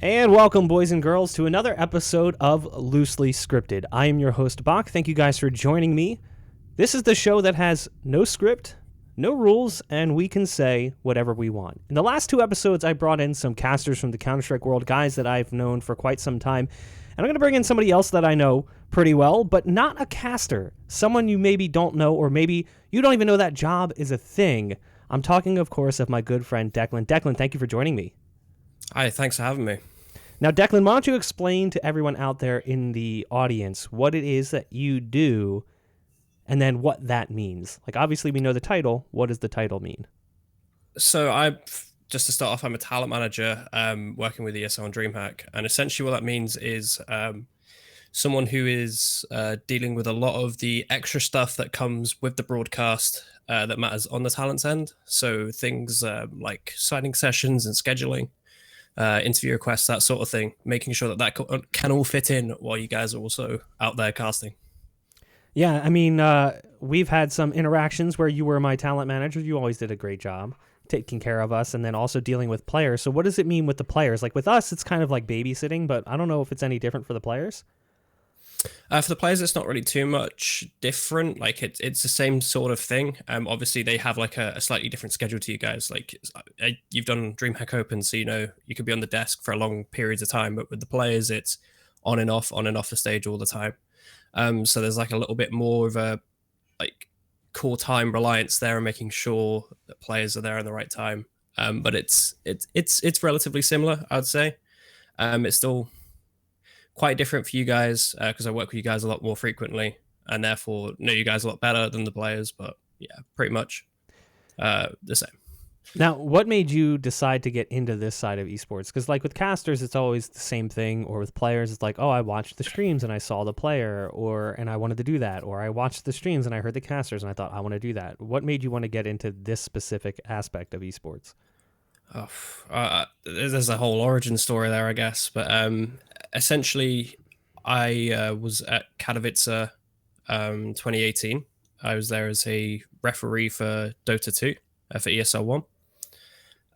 And welcome, boys and girls, to another episode of Loosely Scripted. I am your host, Bach. Thank you guys for joining me. This is the show that has no script, no rules, and we can say whatever we want. In the last two episodes, I brought in some casters from the Counter-Strike world, guys that I've known for quite some time. And I'm going to bring in somebody else that I know pretty well, but not a caster. Someone you maybe don't know, or maybe you don't even know that job is a thing. I'm talking, of course, of my good friend, Declan. Declan, thank you for joining me. Hi, thanks for having me. Now, Declan, why don't you explain to everyone out there in the audience what it is that you do and then what that means? Like, obviously, we know the title. What does the title mean? So just to start off, I'm a talent manager working with ESL and DreamHack. And essentially what that means is someone who is dealing with a lot of the extra stuff that comes with the broadcast that matters on the talent's end. So things like signing sessions and scheduling. Interview requests, that sort of thing, making sure that can all fit in while you guys are also out there casting. Yeah, I mean, we've had some interactions where you were my talent manager. You always did a great job taking care of us and then also dealing with players. So what does it mean with the players? Like with us, it's kind of like babysitting, but I don't know if it's any different for the players. For the players, it's not really too much different. Like it's the same sort of thing. Obviously they have like a slightly different schedule to you guys. Like you've done DreamHack Open, so you know you could be on the desk for a long periods of time. But with the players, it's on and off the stage all the time. So there's like a little bit more of a like core time reliance there and making sure that players are there in the right time. But it's relatively similar, I'd say. It's still quite different for you guys because I work with you guys a lot more frequently and therefore know you guys a lot better than the players. But yeah, pretty much the same. Now, what made you decide to get into this side of esports? Because like with casters, it's always the same thing, or with players, it's like, oh, I watched the streams and I saw the player, and I wanted to do that, or I watched the streams and I heard the casters and I thought I want to do that. What made you want to get into this specific aspect of esports? There's a whole origin story there, I guess. But essentially, I was at Katowice 2018. I was there as a referee for Dota 2 for ESL 1.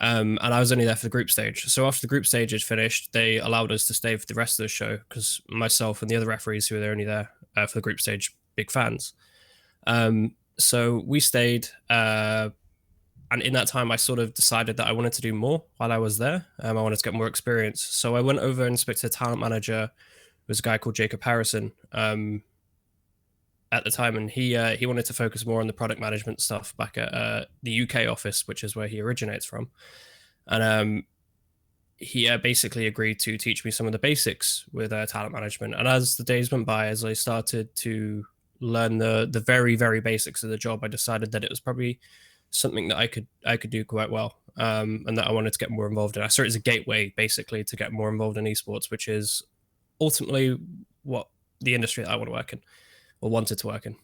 And I was only there for the group stage. So after the group stage had finished, they allowed us to stay for the rest of the show because myself and the other referees who were only there for the group stage, big fans. So we stayed. And in that time, I sort of decided that I wanted to do more while I was there. I wanted to get more experience. So I went over and spoke to the talent manager. It was a guy called Jacob Harrison at the time. And he wanted to focus more on the product management stuff back at the UK office, which is where he originates from. And he basically agreed to teach me some of the basics with talent management. And as the days went by, as I started to learn the very, very basics of the job, I decided that it was probably something that I could do quite well, and that I wanted to get more involved in. I saw it as a gateway, basically, to get more involved in esports, which is ultimately what the industry that I want to work in, or wanted to work in.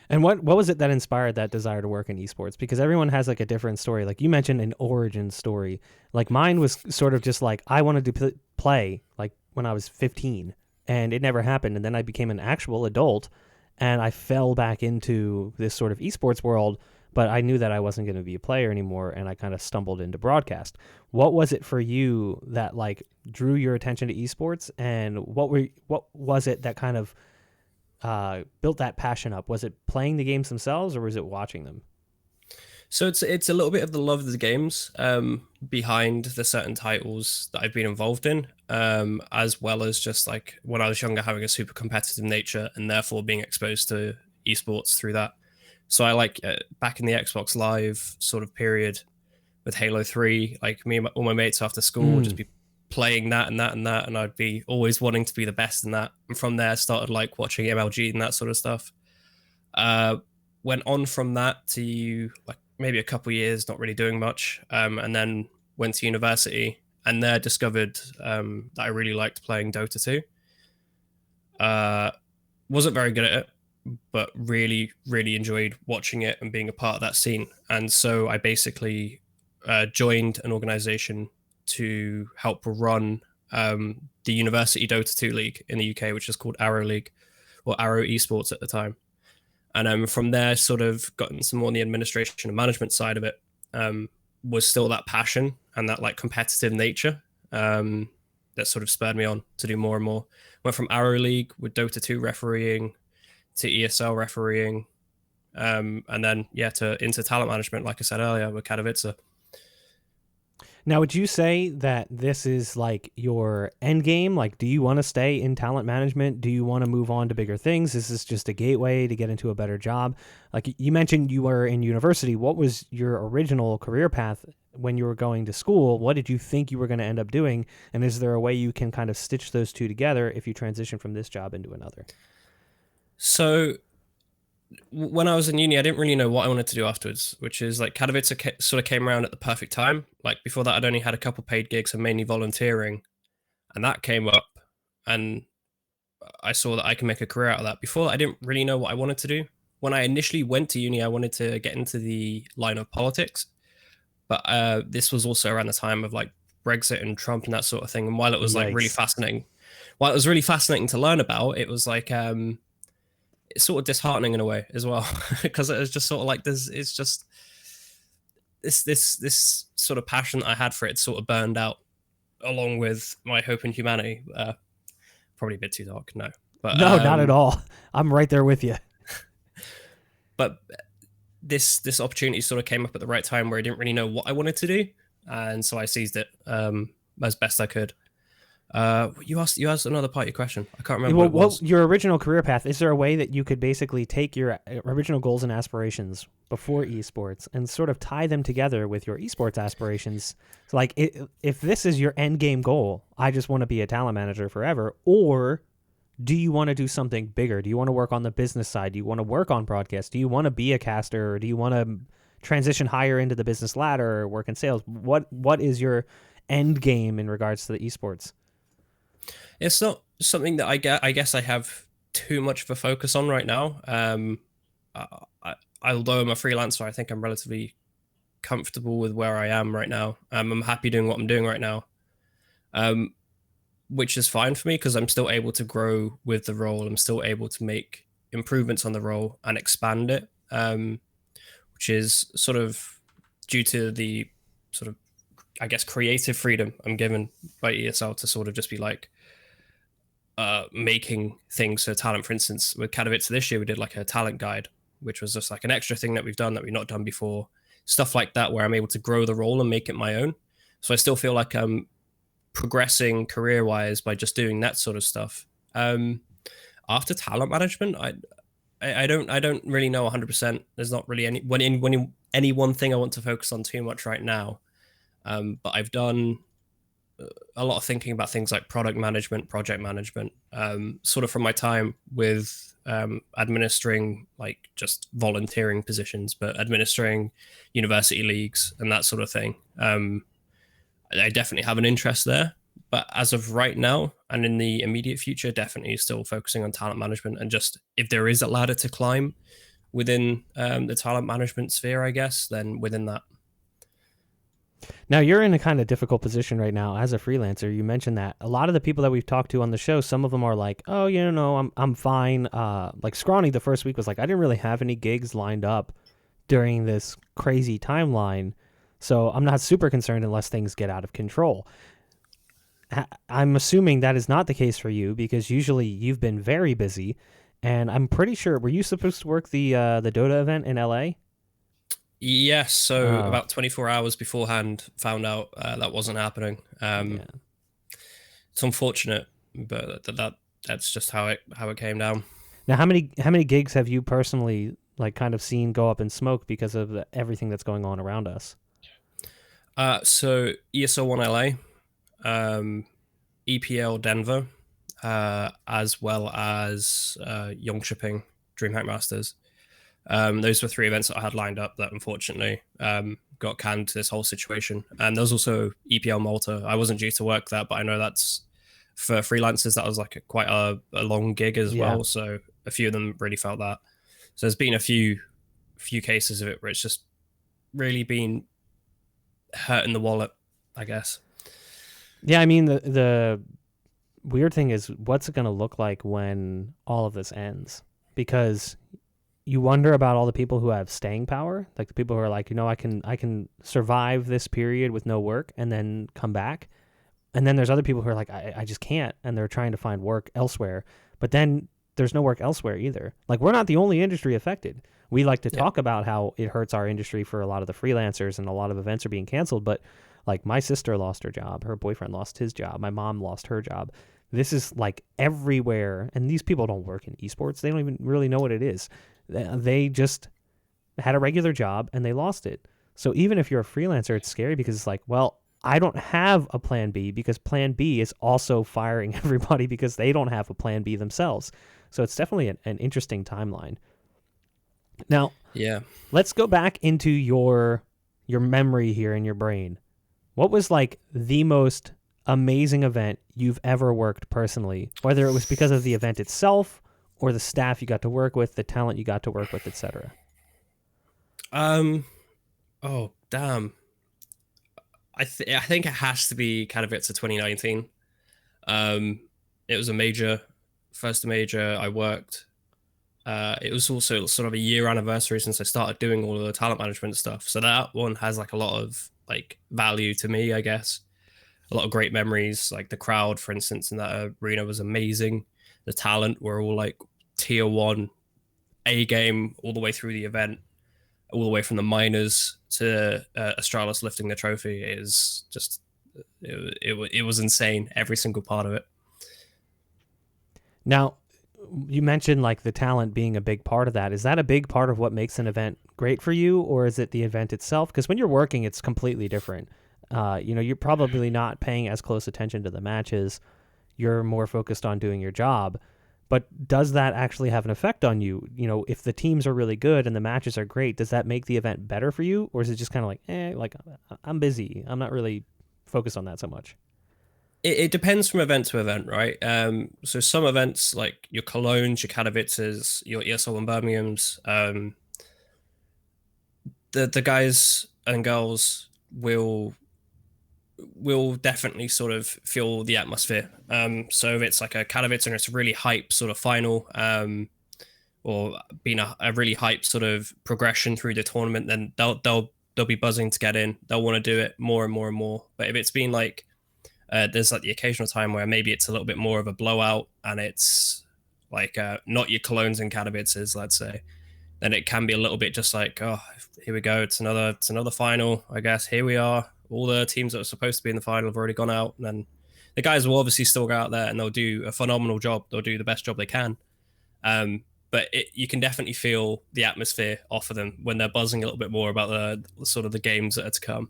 And what was it that inspired that desire to work in esports? Because everyone has like a different story. Like you mentioned an origin story. Like mine was sort of just like I wanted to play like when I was 15, and it never happened. And then I became an actual adult, and I fell back into this sort of esports world. But I knew that I wasn't going to be a player anymore, and I kind of stumbled into broadcast. What was it for you that like drew your attention to esports, and what was it that kind of built that passion up? Was it playing the games themselves, or was it watching them? So it's a little bit of the love of the games behind the certain titles that I've been involved in, as well as just like when I was younger having a super competitive nature and therefore being exposed to esports through that. So I like back in the Xbox Live sort of period with Halo 3, like me and all my mates after school would just be playing that and that and that, and I'd be always wanting to be the best in that. And from there started like watching MLG and that sort of stuff. Went on from that to like maybe a couple years not really doing much, and then went to university and there discovered that I really liked playing Dota 2. Wasn't very good at it, but really, really enjoyed watching it and being a part of that scene. And so I basically joined an organization to help run the university Dota 2 league in the UK, which is called Arrow League, or Arrow Esports at the time. And from there, sort of gotten some more on the administration and management side of it. Was still that passion and that like competitive nature. that sort of spurred me on to do more and more. Went from Arrow League with Dota 2 refereeing to ESL refereeing, and then to into talent management, like I said earlier, with Katowice. Now, would you say that this is like your end game? Like, do you want to stay in talent management? Do you want to move on to bigger things? Is this just a gateway to get into a better job? Like you mentioned, you were in university. What was your original career path when you were going to school? What did you think you were going to end up doing? And is there a way you can kind of stitch those two together if you transition from this job into another? So when I was in uni, I didn't really know what I wanted to do afterwards, which is like Katowice sort of came around at the perfect time. Like before that, I'd only had a couple paid gigs and mainly volunteering, and that came up, and I saw that I can make a career out of that. Before that, I didn't really know what I wanted to do. When I initially went to uni, I wanted to get into the line of politics, but this was also around the time of like Brexit and Trump and that sort of thing. And while it was like really fascinating, to learn about, it was like it's sort of disheartening in a way as well, because it was just sort of like it's just this sort of passion I had for it sort of burned out along with my hope in humanity. Probably a bit too dark, no. But no, not at all. I'm right there with you. But this opportunity sort of came up at the right time where I didn't really know what I wanted to do, and so I seized it as best I could. You asked another part of your question. I can't remember what it was. Your original career path, is there a way that you could basically take your original goals and aspirations before esports and sort of tie them together with your esports aspirations? So like if this is your end game goal, I just want to be a talent manager forever, or do you want to do something bigger? Do you want to work on the business side? Do you want to work on broadcast? Do you want to be a caster, or do you want to transition higher into the business ladder or work in sales? What is your end game in regards to the esports? It's not something that I guess I have too much of a focus on right now. Although I'm a freelancer, I think I'm relatively comfortable with where I am right now. I'm happy doing what I'm doing right now, which is fine for me because I'm still able to grow with the role. I'm still able to make improvements on the role and expand it, which is sort of due to the sort of, I guess, creative freedom I'm given by ESL to sort of just be like, making things for talent. For instance, with Katowice this year, we did like a talent guide, which was just like an extra thing that we've done that we've not done before. Stuff like that, where I'm able to grow the role and make it my own. So I still feel like I'm progressing career-wise by just doing that sort of stuff. After talent management, I don't really know 100%. There's not really any one thing I want to focus on too much right now. But I've done a lot of thinking about things like product management, project management, sort of from my time with administering like just volunteering positions, but administering university leagues and that sort of thing. I definitely have an interest there, but as of right now and in the immediate future, definitely still focusing on talent management, and just if there is a ladder to climb within the talent management sphere, I guess, then within that. Now, you're in a kind of difficult position right now as a freelancer. You mentioned that a lot of the people that we've talked to on the show, some of them are like, oh, I'm fine. Like Scrawny the first week was like, I didn't really have any gigs lined up during this crazy timeline, so I'm not super concerned unless things get out of control. I'm assuming that is not the case for you, because usually you've been very busy, and I'm pretty sure, were you supposed to work the Dota event in LA? Yes, so about 24 hours beforehand, found out that wasn't happening. It's unfortunate, but that's just how it came down. Now, how many gigs have you personally like kind of seen go up in smoke because of everything that's going on around us? So ESL 1 LA, EPL Denver, as well as Young Shipping DreamHack Masters. Those were 3 events that I had lined up that unfortunately got canned to this whole situation. And there was also EPL Malta. I wasn't due to work that, but I know that's for freelancers, that was like quite a long gig as well. So a few of them really felt that. So there's been a few cases of it where it's just really been hurting the wallet, I guess. Yeah, I mean, the weird thing is, what's it going to look like when all of this ends? Because you wonder about all the people who have staying power, like the people who are like, I can survive this period with no work and then come back. And then there's other people who are like, I just can't, and they're trying to find work elsewhere. But then there's no work elsewhere either. Like, we're not the only industry affected. We like to talk about how it hurts our industry for a lot of the freelancers, and a lot of events are being canceled. But like, my sister lost her job, her boyfriend lost his job, my mom lost her job. This is like everywhere, and these people don't work in esports. They don't even really know what it is. They just had a regular job and they lost it. So even if you're a freelancer, it's scary because it's like, well, I don't have a plan B, because plan B is also firing everybody because they don't have a plan B themselves. So it's definitely an interesting timeline. Now, let's go back into your memory here in your brain. What was like the most amazing event you've ever worked personally, whether it was because of the event itself or the staff you got to work with, the talent you got to work with, etc.? Oh, damn. I think it has to be Katowice 2019. It was a first major I worked. It was also sort of a year anniversary since I started doing all of the talent management stuff. So that one has like a lot of like value to me, I guess. A lot of great memories. Like the crowd, for instance, in that arena was amazing. The talent were all like tier 1 A game all the way through the event, all the way from the minors to Astralis lifting the trophy. Is just it was insane, every single part of it. Now, you mentioned like the talent being a big part of that. Is that a big part of what makes an event great for you, or is it the event itself? Because when you're working, it's completely different. You're probably not paying as close attention to the matches. You're more focused on doing your job. But does that actually have an effect on you? You know, if the teams are really good and the matches are great, does that make the event better for you? Or is it just kind of like, I'm busy, I'm not really focused on that so much? It depends from event to event, right? So some events like your Colognes, your Katowices, your ESL and Birmingham's, the guys and girls will definitely sort of feel the atmosphere. So if it's like a Katowice and it's a really hype sort of final, or been a really hype sort of progression through the tournament, then they'll be buzzing to get in. They'll want to do it more and more and more. But if it's been like there's like the occasional time where maybe it's a little bit more of a blowout and it's like not your Colognes and Katowices, let's say, then it can be a little bit just like, oh, here we go, it's another final, I guess. Here we are. All the teams that are supposed to be in the final have already gone out, and then the guys will obviously still go out there and they'll do a phenomenal job. They'll do the best job they can. But you can definitely feel the atmosphere off of them when they're buzzing a little bit more about the sort of the games that are to come.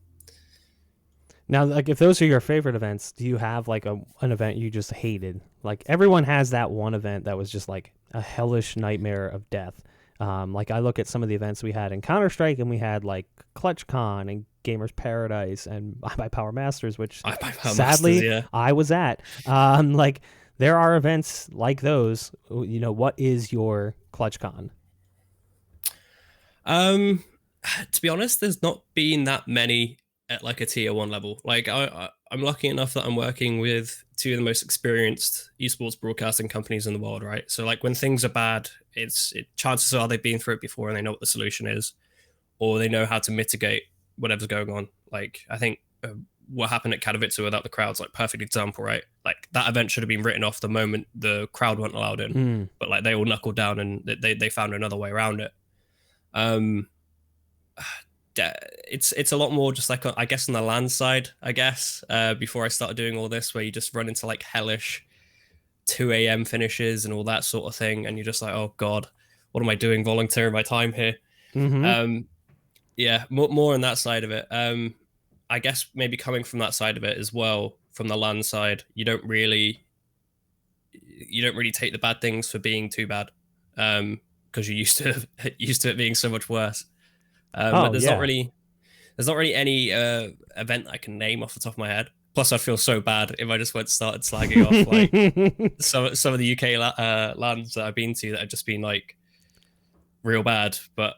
Now, like, if those are your favorite events, do you have like an event you just hated? Like, everyone has that one event that was just like a hellish nightmare of death. Like, I look at some of the events we had in Counter-Strike, and we had like ClutchCon and Gamers Paradise and iBuyPower Masters, which sadly I was at. Like, there are events like those. You know, what is your ClutchCon? To be honest, there's not been that many at like a tier 1 level. Like I'm lucky enough that I'm working with two of the most experienced esports broadcasting companies in the world, right? So like when things are bad, chances are they've been through it before and they know what the solution is, or they know how to mitigate whatever's going on. Like I think what happened at Katowice without the crowd's like perfect example, right? Like that event should have been written off the moment the crowd weren't allowed in, but like they all knuckled down and they found another way around it. It's a lot more just like, I guess, on the land side, I guess, before I started doing all this, where you just run into like hellish 2 a.m. finishes and all that sort of thing, and you're just like, oh god, what am I doing volunteering my time here? Yeah, more on that side of it. I guess maybe coming from that side of it as well, from the land side, you don't really take the bad things for being too bad, because you're used to it being so much worse. But there's not really any event I can name off the top of my head. Plus, I'd feel so bad if I just started slagging off like some of the UK lands that I've been to that have just been like real bad. But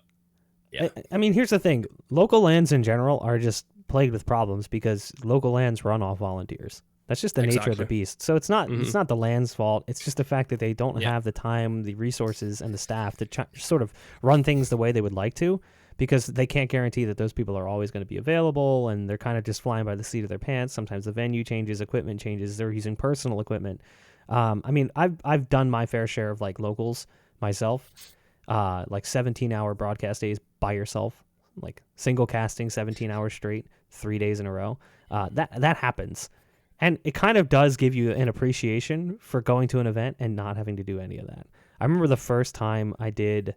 yeah, I mean, here's the thing: local lands in general are just plagued with problems because local lands run off volunteers. That's just the nature of the beast. So it's not the land's fault. It's just the fact that they don't have the time, the resources, and the staff to sort of run things the way they would like to. because they can't guarantee that those people are always going to be available, and they're kind of just flying by the seat of their pants. Sometimes the venue changes, equipment changes, they're using personal equipment. I mean, I've done my fair share of like locals myself, like 17-hour broadcast days by yourself, like single casting 17 hours straight, 3 days in a row. That happens. And it kind of does give you an appreciation for going to an event and not having to do any of that. I remember the first time I did,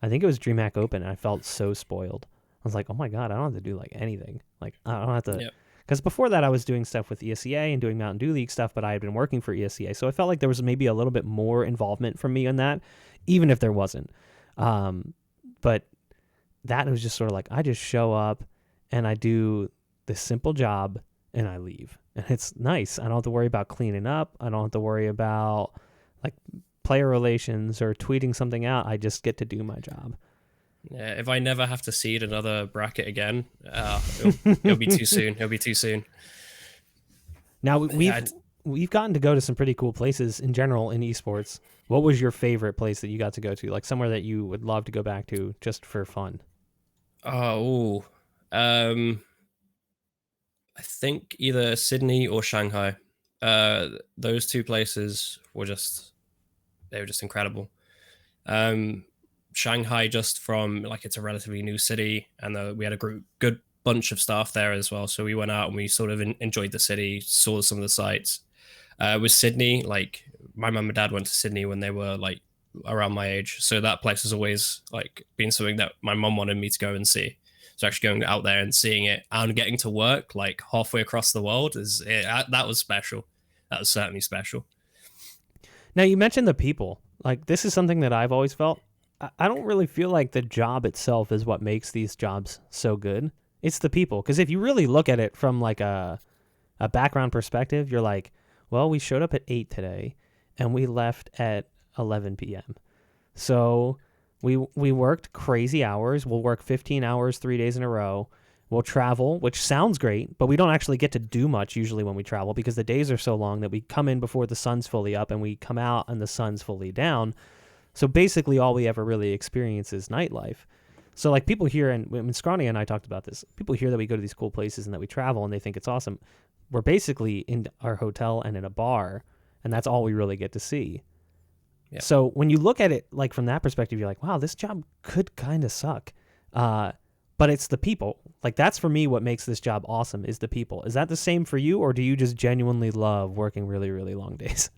I think it was DreamHack Open, and I felt so spoiled. I was like, oh my God, I don't have to do like anything. Like, I don't have to, because before that I was doing stuff with ESEA and doing Mountain Dew League stuff, but I had been working for ESEA. So I felt like there was maybe a little bit more involvement from me in that, even if there wasn't. But that was just sort of like, I just show up and I do this simple job and I leave. And it's nice. I don't have to worry about cleaning up. I don't have to worry about like player relations or tweeting something out. I just get to do my job. Yeah, if I never have to seed another bracket again, it'll be too soon. It'll be too soon. Now, we've gotten to go to some pretty cool places in general in esports. What was your favorite place that you got to go to? Like somewhere that you would love to go back to just for fun? I think either Sydney or Shanghai. Those two places were just incredible. Shanghai, just from like, it's a relatively new city, and we had a good bunch of staff there as well. So we went out and we sort of enjoyed the city, saw some of the sights. With Sydney, like my mum and dad went to Sydney when they were like around my age, so that place has always like been something that my mum wanted me to go and see. So actually going out there and seeing it and getting to work like halfway across the world that was special. That was certainly special. Now, you mentioned the people. Like, this is something that I've always felt. I don't really feel like the job itself is what makes these jobs so good. It's the people. Because if you really look at it from like a background perspective, you're like, well, we showed up at 8 today and we left at 11 p.m. So we worked crazy hours. We'll work 15 hours 3 days in a row. We'll travel, which sounds great, but we don't actually get to do much usually when we travel because the days are so long that we come in before the sun's fully up and we come out and the sun's fully down. So basically all we ever really experience is nightlife. So like people here, and when Scrawny and I talked about this, people hear that we go to these cool places and that we travel and they think it's awesome. We're basically in our hotel and in a bar, and that's all we really get to see. Yeah. So when you look at it like from that perspective, you're like, wow, this job could kind of suck. But it's the people. Like, that's for me what makes this job awesome is the people. Is that the same for you, or do you just genuinely love working really, really long days?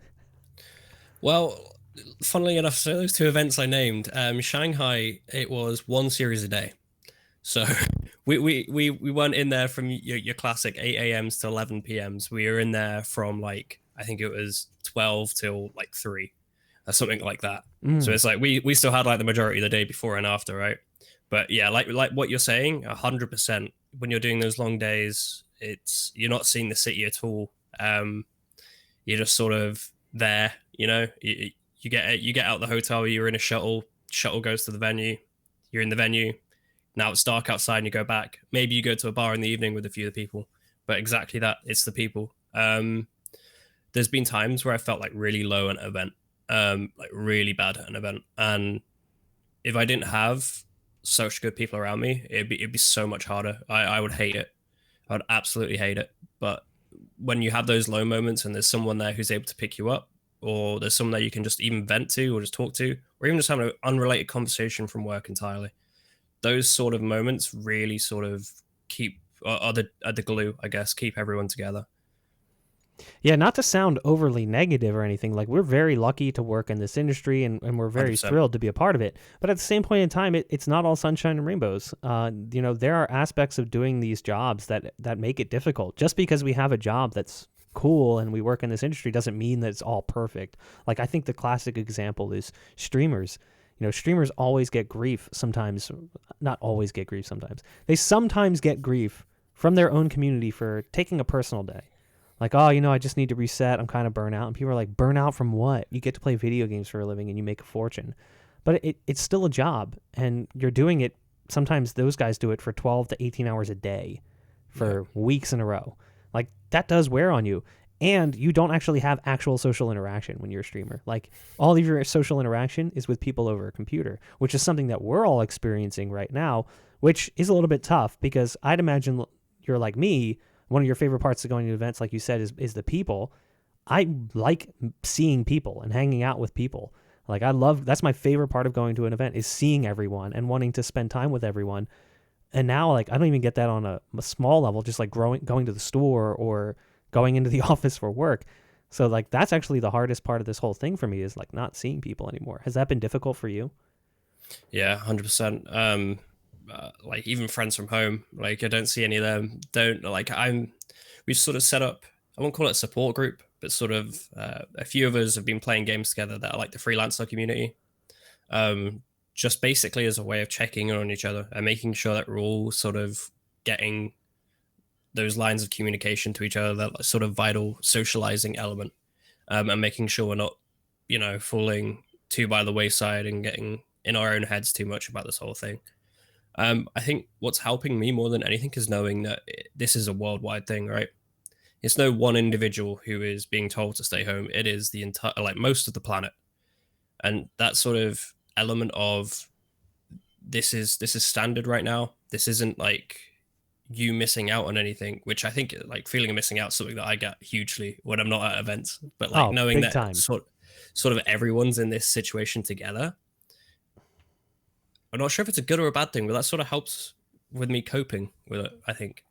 Well, funnily enough, so those two events I named, Shanghai, it was one series a day. So we weren't in there from your classic 8 a.m.s to 11 p.m.s. We were in there from like, I think it was 12 till like 3 or something like that. So it's like we still had like the majority of the day before and after, right? But yeah, like what you're saying, 100%. When you're doing those long days, you're not seeing the city at all. You're just sort of there, you know. You get out the hotel, you're in a shuttle. Shuttle goes to the venue. You're in the venue. Now it's dark outside, and you go back. Maybe you go to a bar in the evening with a few of the people. But exactly that, it's the people. There's been times where I felt like really low at an event, like really bad at an event, and if I didn't have such good people around me, it'd be so much harder. I would hate it. I would absolutely hate it. But when you have those low moments and there's someone there who's able to pick you up, or there's someone there you can just even vent to or just talk to, or even just have an unrelated conversation from work entirely, those sort of moments really sort of are the glue, I guess, keep everyone together. Yeah, not to sound overly negative or anything, like we're very lucky to work in this industry and we're very 100%. thrilled to be a part of it. But at the same point in time, it's not all sunshine and rainbows. You know, there are aspects of doing these jobs that make it difficult. Just because we have a job that's cool and we work in this industry doesn't mean that it's all perfect. Like, I think the classic example is streamers. You know, streamers always get grief sometimes, not always get grief sometimes. They sometimes get grief from their own community for taking a personal day. Like, oh, you know, I just need to reset. I'm kind of burnt out. And people are like, burnt out from what? You get to play video games for a living and you make a fortune. But it's still a job. And you're doing it. Sometimes those guys do it for 12 to 18 hours a day for weeks in a row. Like, that does wear on you. And you don't actually have actual social interaction when you're a streamer. Like, all of your social interaction is with people over a computer, which is something that we're all experiencing right now, which is a little bit tough because I'd imagine you're like me. One of your favorite parts of going to events, like you said, is the people. I like seeing people and hanging out with people. Like, that's my favorite part of going to an event, is seeing everyone and wanting to spend time with everyone. And now, like, I don't even get that on a small level, just like going to the store or going into the office for work. So, like, that's actually the hardest part of this whole thing for me, is like not seeing people anymore. Has that been difficult for you? Yeah, 100%. Like even friends from home, like I don't see any of them. Don't like we've sort of set up. I won't call it a support group, but sort of a few of us have been playing games together that are like the freelancer community. Um, just basically as a way of checking in on each other and making sure that we're all sort of getting those lines of communication to each other, that sort of vital socializing element, and making sure we're not, falling too by the wayside and getting in our own heads too much about this whole thing. I think what's helping me more than anything is knowing that this is a worldwide thing, right? It's no one individual who is being told to stay home. It is the entire, like most of the planet, and that sort of element of this is standard right now. This isn't like you missing out on anything, which I think like feeling of missing out is something that I get hugely when I'm not at events. But like Oh, knowing big that time. sort of everyone's in this situation together. I'm not sure if it's a good or a bad thing, but that sort of helps with me coping with it, I think.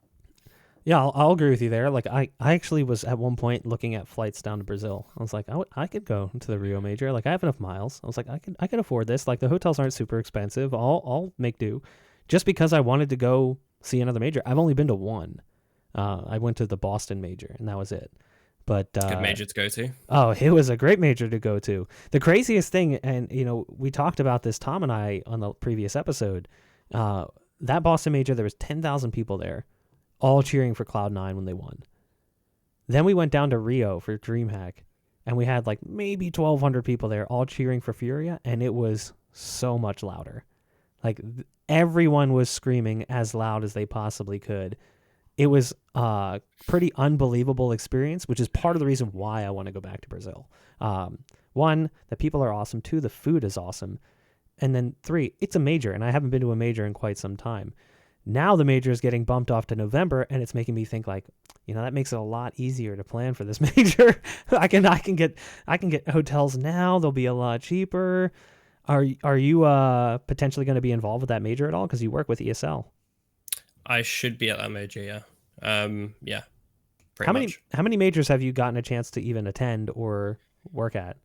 Yeah, I'll agree with you there. Like, I actually was at one point looking at flights down to Brazil. I was like, I could go to the Rio Major. Like, I have enough miles. I was like, I could afford this. Like, the hotels aren't super expensive. I'll make do, just because I wanted to go see another major. I've only been to one. I went to the Boston Major, and that was it. But Good major to go to. oh, it was a great major to go to. The craziest thing, and we talked about this, Tom and I, on the previous episode. That Boston Major, there was 10,000 people there, all cheering for Cloud9 when they won. Then we went down to Rio for DreamHack, and we had like maybe 1,200 people there, all cheering for Furia, and it was so much louder. Like, everyone was screaming as loud as they possibly could. It was a pretty unbelievable experience, which is part of the reason why I want to go back to Brazil. One, the people are awesome. Two, the food is awesome. And then three, it's a major, and I haven't been to a major in quite some time. Now the major is getting bumped off to November, and it's making me think like, that makes it a lot easier to plan for this major. I can get hotels now. They'll be a lot cheaper. Are you potentially going to be involved with that major at all? Because you work with ESL. I should be at that major, yeah. Yeah, pretty How much. how many majors have you gotten a chance to even attend or work at?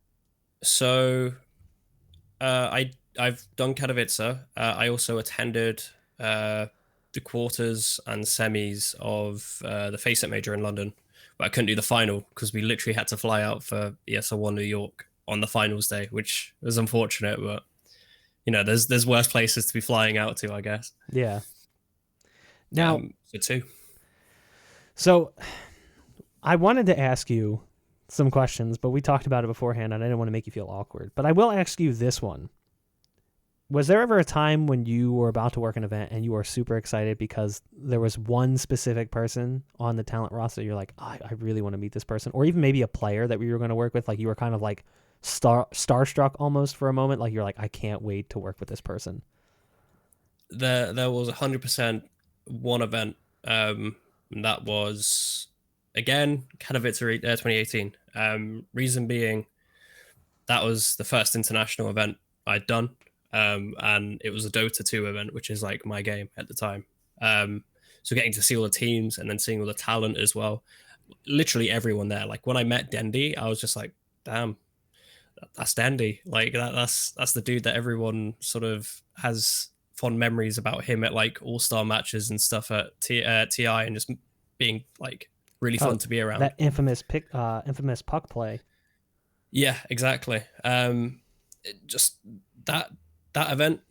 So, I've done Katowice. I also attended the quarters and semis of the Faceit major in London, but I couldn't do the final because we literally had to fly out for ESL1 New York on the finals day, which was unfortunate. But there's worse places to be flying out to, I guess. Yeah. Now, so too. So I wanted to ask you some questions, but we talked about it beforehand, and I didn't want to make you feel awkward. But I will ask you this one. Was there ever a time when you were about to work an event and you were super excited because there was one specific person on the talent roster you're like, I really want to meet this person? Or even maybe a player that we were going to work with, like you were kind of like starstruck almost for a moment, like you're like, I can't wait to work with this person? There was 100% one event that was, again, Katowice 2018. Reason being, that was the first international event I'd done. And it was a Dota 2 event, which is like my game at the time. So getting to see all the teams and then seeing all the talent as well. Literally everyone there. Like when I met Dendy, I was just like, damn, that's Dendy. Like that's the dude that everyone sort of has fond memories about him at like all-star matches and stuff at TI and just being like really fun to be around. That infamous puck play. Yeah, exactly. Just that event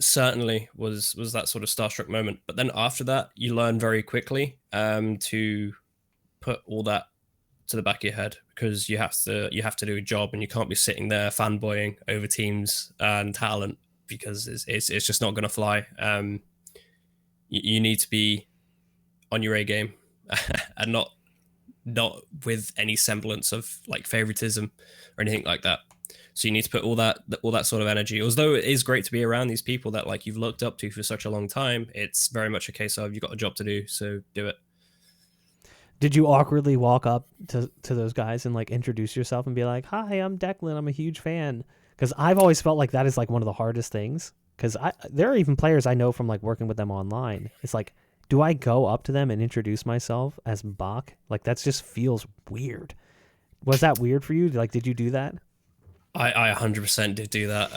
certainly was that sort of starstruck moment. But then after that, you learn very quickly to put all that to the back of your head, because you have to do a job, and you can't be sitting there fanboying over teams and talent, because it's just not going to fly. You need to be on your A game and not not with any semblance of like favoritism or anything like that. So you need to put all that sort of energy. Although it is great to be around these people that like you've looked up to for such a long time, it's very much a case of you've got a job to do, so do it. Did you awkwardly walk up to those guys and like introduce yourself and be like, "Hi, I'm Declan. I'm a huge fan." Because I've always felt like that is like one of the hardest things. Because there are even players I know from like working with them online. It's like, do I go up to them and introduce myself as Bach? Like that just feels weird. Was that weird for you? Like, did you do that? I 100% did do that.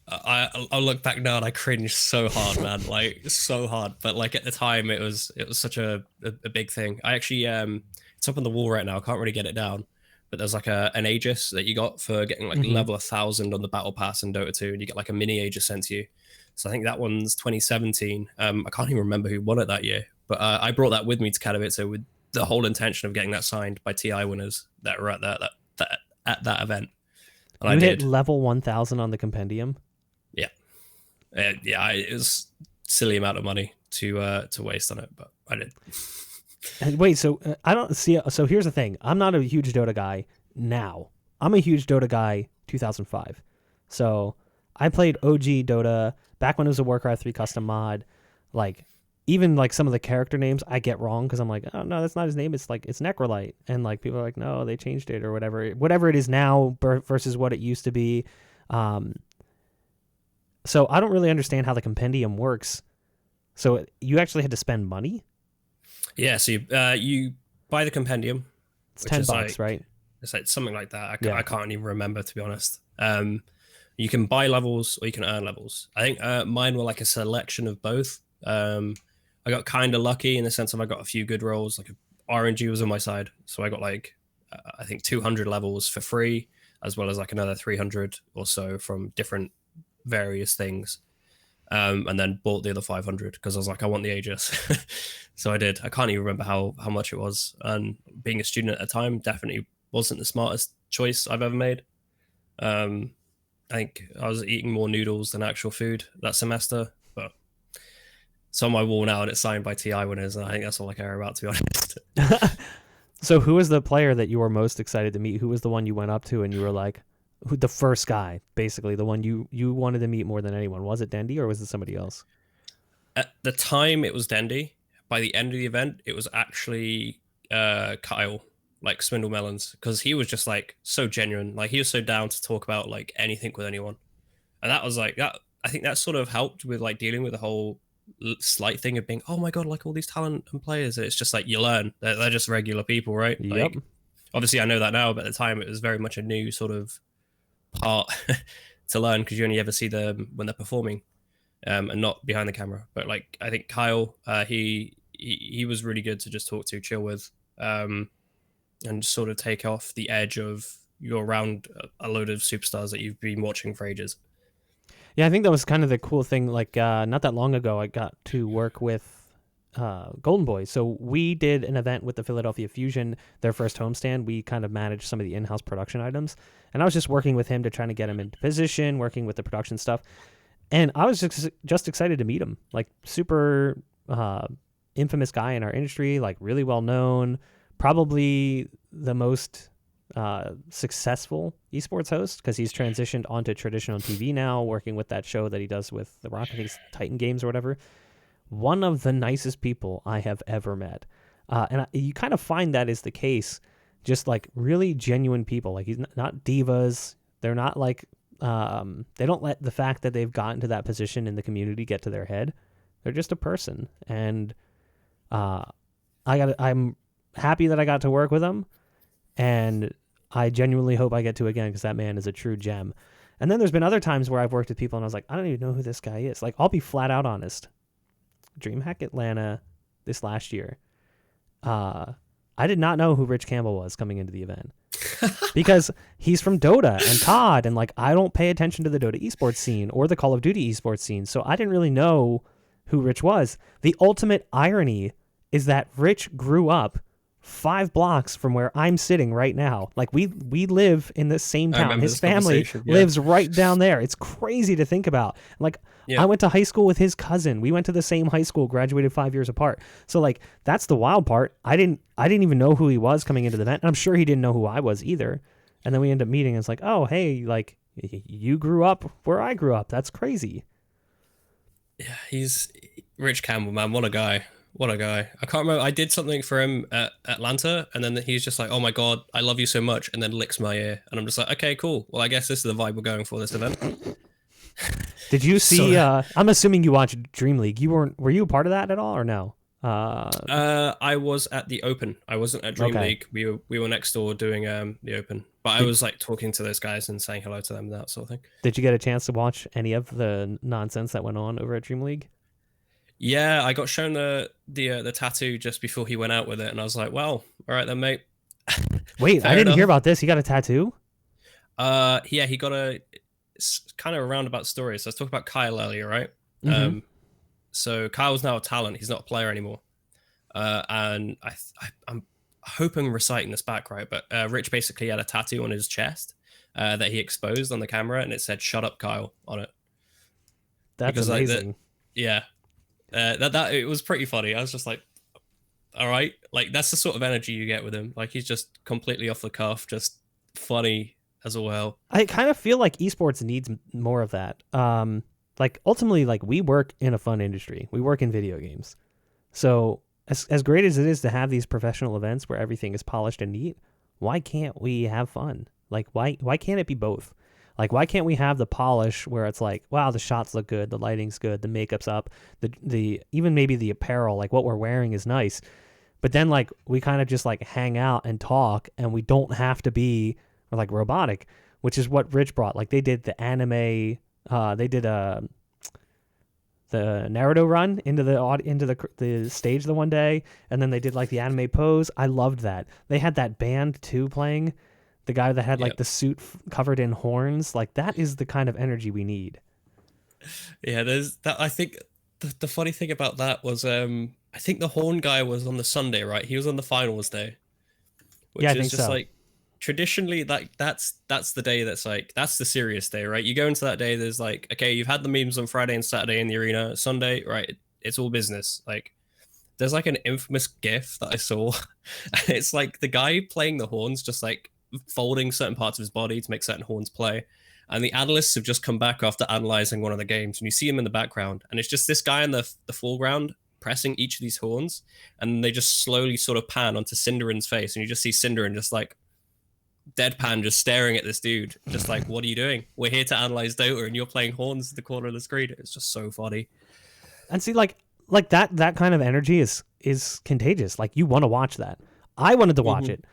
I look back now and I cringe so hard, man, like so hard. But like at the time, it was such a big thing. I actually it's up on the wall right now. I can't really get it down, but there's like an Aegis that you got for getting like level 1,000 on the battle pass in Dota 2, and you get like a mini Aegis sent to you. So I think that one's 2017. I can't even remember who won it that year, but I brought that with me to Katowice with the whole intention of getting that signed by TI winners that were at that event. And You I hit did. level 1,000 on the compendium. Yeah. It was silly amount of money to waste on it, but I did. And wait, so I don't see. So here's the thing: I'm not a huge Dota guy now. I'm a huge Dota guy 2005. So I played OG Dota back when it was a Warcraft 3 custom mod. Like even like some of the character names I get wrong because I'm like, oh no, that's not his name. It's like it's Necrolite, and like people are like, no, they changed it or whatever it is now versus what it used to be. So I don't really understand how the compendium works. So you actually had to spend money? Yeah, so you buy the compendium. It's which $10, is like, right? it's like something like that. Yeah. I can't even remember, to be honest. You can buy levels or you can earn levels. I think mine were like a selection of both. I got kind of lucky in the sense of I got a few good rolls. Like RNG was on my side, so I got like I think 200 levels for free, as well as like another 300 or so from different various things. And then bought the other 500 because I was like, I want the Aegis. So I did. I can't even remember how much it was. And being a student at the time definitely wasn't the smartest choice I've ever made. I think I was eating more noodles than actual food that semester, but it's on my wall now and it's signed by TI winners, and I think that's all I care about, to be honest. So who was the player that you were most excited to meet? Who was the one you went up to and you were like, the first guy, basically, the one you wanted to meet more than anyone? Was it Dendy or was it somebody else? At the time, it was Dendy. By the end of the event, it was actually Kyle, like Swindle Melons, because he was just like so genuine. Like he was so down to talk about like anything with anyone, and that was like that. I think that sort of helped with like dealing with the whole slight thing of being, oh my god, like all these talent and players. It's just like you learn they're just regular people, right? Yep. Like obviously I know that now, but at the time it was very much a new sort of part to learn because you only ever see them when they're performing, and not behind the camera. But like I think Kyle, he was really good to just talk to, chill with, and sort of take off the edge of you're around a load of superstars that you've been watching for ages. Yeah, I think that was kind of the cool thing. Like not that long ago, I got to work with Golden Boys. So we did an event with the Philadelphia Fusion, their first homestand. We kind of managed some of the in-house production items, and I was just working with him to try to get him into position, working with the production stuff. And I was just excited to meet him. Like super infamous guy in our industry, like really well known, probably the most successful esports host because he's transitioned onto traditional TV now, working with that show that he does with The Rock, I think it's Titan Games or whatever. One of the nicest people I have ever met. You kind of find that is the case, just like really genuine people. Like he's not divas. They're not like, they don't let the fact that they've gotten to that position in the community get to their head. They're just a person. And I'm happy that I got to work with him. And I genuinely hope I get to again because that man is a true gem. And then there's been other times where I've worked with people and I was like, I don't even know who this guy is. Like, I'll be flat out honest. DreamHack Atlanta this last year, I did not know who Rich Campbell was coming into the event because he's from Dota and COD, and like I don't pay attention to the Dota esports scene or the Call of Duty esports scene, so I didn't really know who Rich was. The ultimate irony is that Rich grew up 5 blocks from where I'm sitting right now. Like we live in the same I town. remember His this family conversation. Yeah. lives right down there. It's crazy to think about. Like Yeah. I went to high school with his cousin. We went to the same high school, graduated 5 years apart. So like that's the wild part. I didn't even know who he was coming into the event. And I'm sure he didn't know who I was either. And then we end up meeting and it's like, "Oh, hey, like you grew up where I grew up." That's crazy. Yeah, he's Rich Campbell, man. What a guy. What a guy. I can't remember. I did something for him at Atlanta, and then he's just like, "Oh my God, I love you so much," and then licks my ear. And I'm just like, okay, cool. Well, I guess this is the vibe we're going for this event. Did you see So, I'm assuming you watched Dream League. Were you a part of that at all or no? I was at the Open. I wasn't at Dream Okay. League. We were next door doing the Open. But I was like talking to those guys and saying hello to them and that sort of thing. Did you get a chance to watch any of the nonsense that went on over at Dream League? Yeah, I got shown the tattoo just before he went out with it, and I was like, "Well, all right then, mate." Wait, I Fair didn't hear enough. about this. He got a tattoo? Yeah, he got it's kind of a roundabout story. So I was talking about Kyle earlier, right? Mm-hmm. So Kyle's now a talent. He's not a player anymore. And I'm hoping I'm reciting this back right, but Rich basically had a tattoo on his chest that he exposed on the camera, and it said "Shut up, Kyle" on it. That's Because like amazing. yeah, that it was pretty funny. I was just like, all right, like that's the sort of energy you get with him. Like he's just completely off the cuff, just funny as well. I kind of feel like esports needs more of that. Like ultimately, like we work in a fun industry. We work in video games. So as great as it is to have these professional events where everything is polished and neat, why can't we have fun? Like why can't it be both? Like why can't we have the polish where it's like, wow, the shots look good, the lighting's good, the makeup's up, the even maybe the apparel, like what we're wearing is nice. But then like we kind of just like hang out and talk and we don't have to be like robotic, which is what Rich brought. Like they did the anime they did the Naruto run into the stage the one day, and then they did like the anime pose. I loved that. They had that band too playing. The guy that had like Yep. the suit covered in horns. Like that is the kind of energy we need. Yeah, there's that. I think the funny thing about that was I think the horn guy was on the Sunday, right? He was on the finals day, Yeah, I which is think just so. like traditionally like that's the day that's like that's the serious day, right? You go into that day, there's like, okay, you've had the memes on Friday and Saturday in the arena. Sunday, right? It's all business. Like there's like an infamous GIF that I saw. It's like the guy playing the horns just like folding certain parts of his body to make certain horns play. And the analysts have just come back after analyzing one of the games, and you see him in the background, and it's just this guy in the foreground pressing each of these horns, and they just slowly sort of pan onto Cinderin's face, and you just see Cinderin just like deadpan, just staring at this dude, just like, "What are you doing? We're here to analyze Dota, and you're playing horns in the corner of the screen." It's just so funny. And see, like that kind of energy is contagious. Like you want to watch that. I wanted to watch Mhm. it.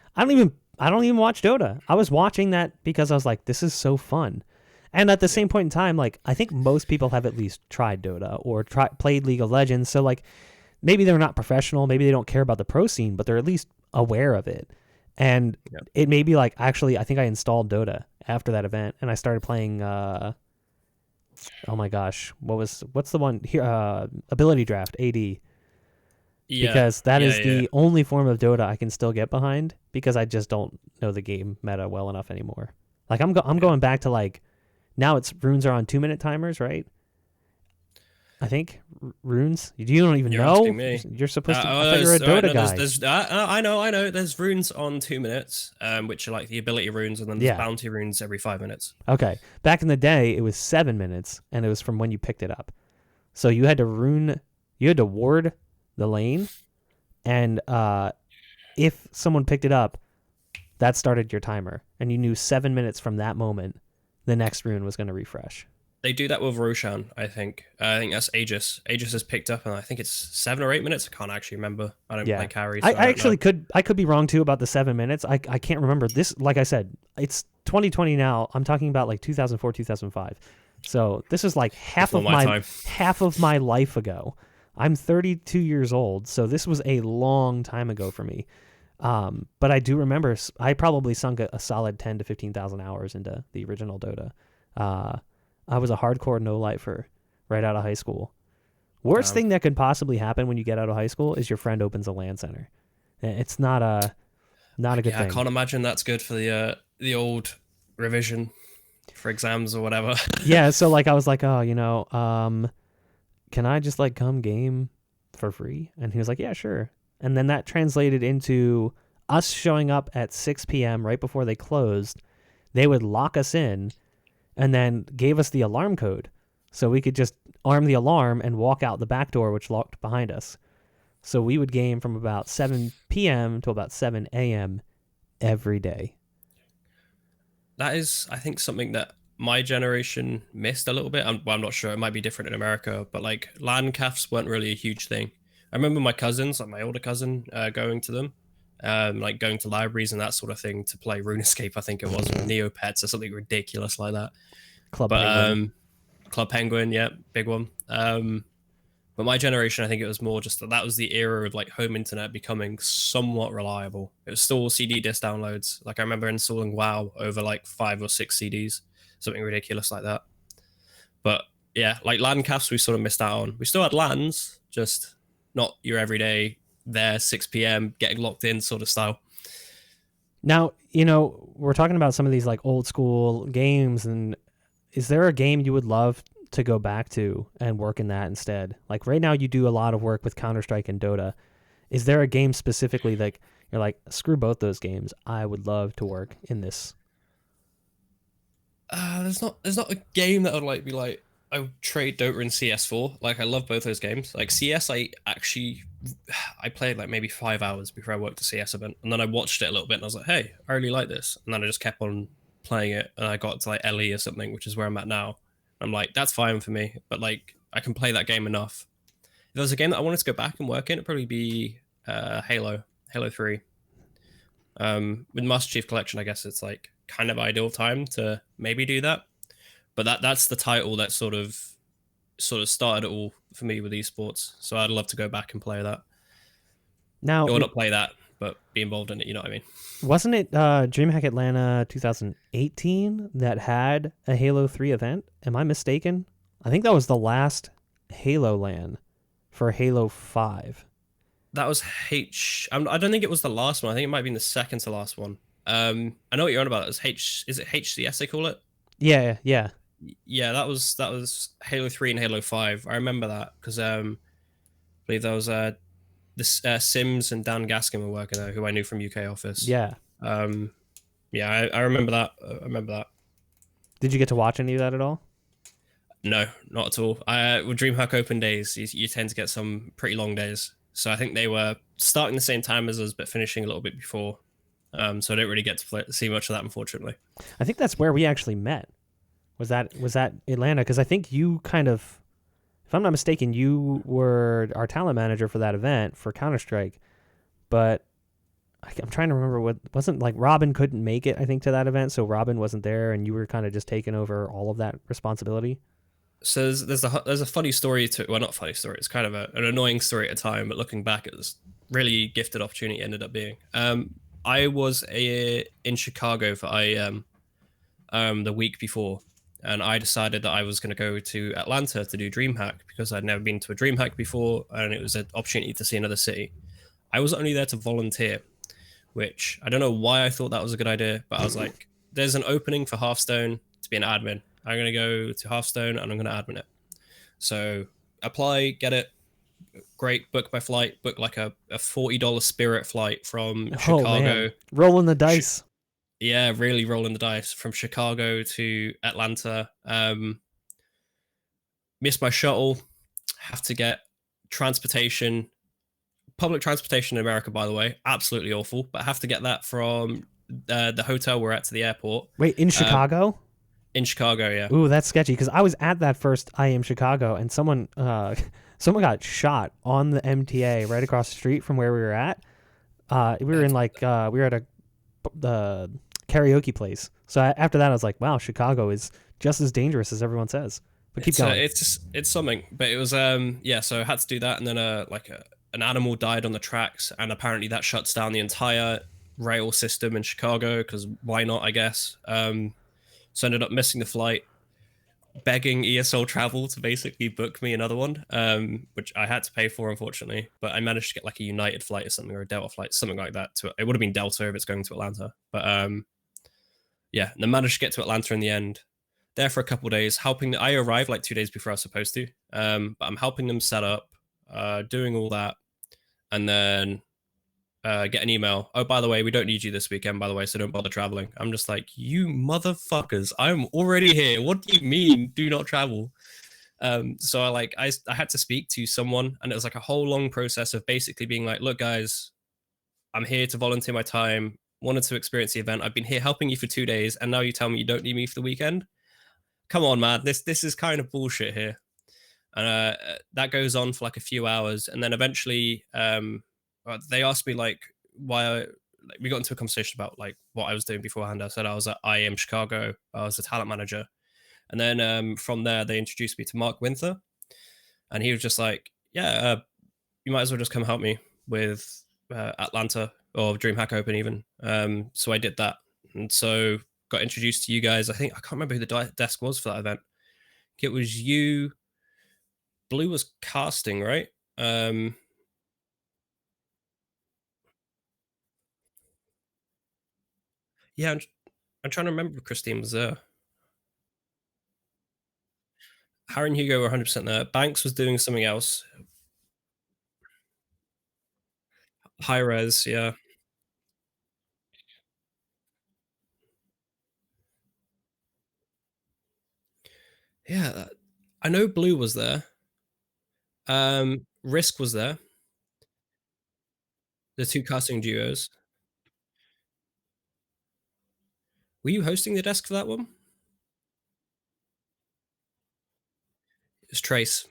I don't even watch Dota. I was watching that because I was like, this is so fun. And at the same point in time, like I think most people have at least tried Dota or played League of Legends. So like maybe they're not professional, maybe they don't care about the pro scene, but they're at least aware of it. And Yeah. it may be like actually I think I installed Dota after that event and I started playing oh my gosh, what's the one here Ability Draft AD, Yeah, because that yeah, is yeah. the only form of Dota I can still get behind because I just don't know the game meta well enough anymore. Like I'm Yeah. going back to like now it's runes are on 2-minute timers, right? I think runes. You don't even You're know. asking me. You're supposed to. I thought you were a There's, all right, Dota no, guy. I know. There's runes on 2 minutes, which are like the ability runes, and then there's Yeah. bounty runes every 5 minutes. Okay. Back in the day, it was 7 minutes, and it was from when you picked it up. So you had to ward the lane, and if someone picked it up, that started your timer, and you knew 7 minutes from that moment, the next rune was going to refresh. They do that with Roshan, I think. I think that's Aegis. Aegis is picked up, and I think it's 7 or 8 minutes. I can't actually remember. I don't Yeah. play carry. I So I don't actually know. could be wrong too about the 7 minutes. I can't remember this. Like I said, it's 2020 now. I'm talking about like 2004, 2005. So this is like Before my time. half of my life ago. I'm 32 years old, so this was a long time ago for me. But I do remember I probably sunk a solid 10 to 15,000 hours into the original Dota. I was a hardcore no lifer right out of high school. Worst Damn. thing that could possibly happen when you get out of high school is your friend opens a LAN center. It's not a good Yeah, I thing. can't imagine that's good for the old revision for exams or whatever. Yeah, so like I was like, oh, can I just like come game for free? And he was like, yeah, sure. And then that translated into us showing up at 6 p.m. right before they closed. They would lock us in and then gave us the alarm code so we could just arm the alarm and walk out the back door, which locked behind us. So we would game from about 7 p.m. to about 7 a.m. every day. That is, I think, something that my generation missed a little bit. I'm not sure. It might be different in America, but like LAN cafes weren't really a huge thing. I remember my cousins, like my older cousin, going to them, like going to libraries and that sort of thing to play RuneScape. I think it was or Neopets or something ridiculous like that. Club But Penguin. Club Penguin, yeah, big one. But my generation, I think it was more just that was the era of like home internet becoming somewhat reliable. It was still CD disc downloads. Like I remember installing WoW over like 5 or 6 CDs, something ridiculous like that. But yeah, like LAN casts, we sort of missed out on. We still had LANs, just not your everyday there 6 p.m. getting locked in sort of style. Now, we're talking about some of these like old school games, and is there a game you would love to go back to and work in that instead? Like right now you do a lot of work with Counter-Strike and Dota. Is there a game specifically that you're like, screw both those games, I would love to work in this? There's not a game that I'd like be like I would trade Dota and CS for. Like I love both those games. Like CS, I played like maybe 5 hours before I worked a CS event, and then I watched it a little bit, and I was like, hey, I really like this, and then I just kept on playing it, and I got to like LE or something, which is where I'm at now. I'm like, that's fine for me, but like I can play that game enough. If there was a game that I wanted to go back and work in, it'd probably be Halo 3. With Master Chief Collection, I guess it's like kind of ideal time to maybe do that. But that's the title that sort of started it all for me with esports. So I'd love to go back and play that. Now, Or not play that, but be involved in it. You know what I mean? wasn't it DreamHack Atlanta 2018 that had a Halo 3 event? Am I mistaken? I think that was the last Halo LAN for Halo 5. That was I don't think it was the last one. I think it might have been the second to last one. I know what you're on about. Is it HCS they call it? Yeah, yeah. Yeah, that was Halo 3 and Halo 5. I remember that because I believe that was this Sims and Dan Gaskin were working there, who I knew from UK office. Yeah. Um, yeah, I remember that. I remember that. Did you get to watch any of that at all? No, not at all. With DreamHack Open days, you tend to get some pretty long days. So I think they were starting the same time as us, but finishing a little bit before. So I don't really get to see much of that, unfortunately. I think that's where we actually met. Was that Atlanta? Because I think you kind of, if I'm not mistaken, you were our talent manager for that event for Counter Strike. But I'm trying to remember what wasn't like Robin couldn't make it. I think to that event, so Robin wasn't there, and you were kind of just taking over all of that responsibility. So there's a funny story to well, not funny story. It's kind of an annoying story at a time, but looking back, it was really gifted opportunity. It ended up being. I was in Chicago for IAM the week before, and I decided that I was going to go to Atlanta to do DreamHack because I'd never been to a DreamHack before, and it was an opportunity to see another city. I was only there to volunteer, which I don't know why I thought that was a good idea, but I was like, there's an opening for Hearthstone to be an admin. I'm going to go to Hearthstone and I'm going to admin it. So apply, get it. Great, book my flight, book like a $40 Spirit flight from Oh Chicago. man, rolling the dice. Yeah, really rolling the dice from Chicago to Atlanta. Missed my shuttle, have to get transportation. Public transportation in America, by the way, absolutely awful, but I have to get that from the hotel we're at to the airport. Wait, in Chicago? In Chicago, yeah. Ooh, that's sketchy because I was at that first IM Chicago, and someone someone got shot on the MTA right across the street from where we were at. We were in like we were at the karaoke place. So after that, I was like, wow, Chicago is just as dangerous as everyone says. But keep going. It's something, but it was yeah. So I had to do that, and then an animal died on the tracks, and apparently that shuts down the entire rail system in Chicago because why not? I guess. So I ended up missing the flight. begging ESL Travel to basically book me another one, which I had to pay for, unfortunately. But I managed to get like a United flight or something, or a Delta flight, something like that. It would have been Delta if it's going to Atlanta. But yeah, and I managed to get to Atlanta in the end. There for a couple of days, helping. I arrived like 2 days before I was supposed to, but I'm helping them set up, doing all that, and then get an email. Oh, by the way, we don't need you this weekend, by the way, so don't bother traveling. I'm just like, you motherfuckers, I'm already here. What do you mean, do not travel? So I had to speak to someone, and it was like a whole long process of basically being like, look, guys, I'm here to volunteer my time. Wanted to experience the event. I've been here helping you for 2 days, and now you tell me you don't need me for the weekend. Come on, man. This is kind of bullshit here. And that goes on for like a few hours, and then eventually they asked me like why like, we got into a conversation about like what I was doing beforehand. I said I was at IAM Chicago. I was a talent manager, and then from there they introduced me to Mark Winther, and he was just like, "Yeah, you might as well just come help me with Atlanta or DreamHack Open even." So I did that, and so got introduced to you guys. I think I can't remember who the desk was for that event. It was you. Blue was casting, right? Yeah, I'm trying to remember if Christine was there. Harry and Hugo were 100% there. Banks was doing something else. High res, yeah. Yeah, I know Blue was there. Risk was there. The two casting duos. Were you hosting the desk for that one? It's Trace.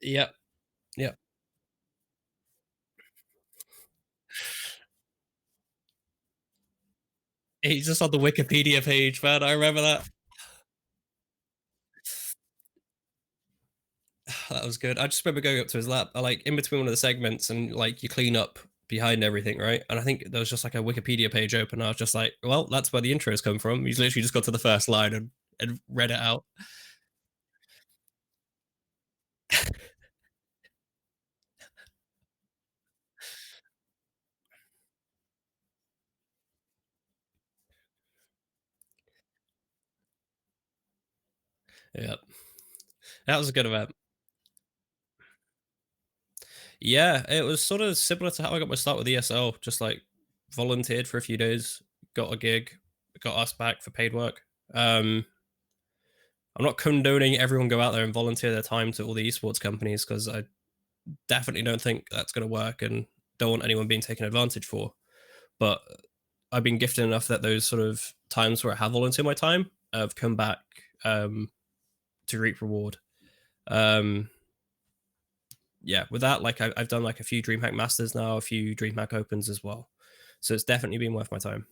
Yep. Yep. He's just on the Wikipedia page, man. I remember that. That was good. I just remember going up to his lap, like in between one of the segments, and like you clean up behind everything, right? And I think there was just like a Wikipedia page open. I was just like, well, that's where the intros come from. He's literally just got to the first line and read it out. Yeah, that was a good event. Yeah, it was sort of similar to how I got my start with ESL. Just like volunteered for a few days, got a gig, got asked back for paid work. Um, I'm not condoning everyone go out there and volunteer their time to all the esports companies because I definitely don't think that's going to work and don't want anyone being taken advantage for. But I've been gifted enough that those sort of times where I have volunteered my time, I've come back to reap reward. Um, yeah, with that, like I've done like a few DreamHack Masters now, a few DreamHack Opens as well. So it's definitely been worth my time.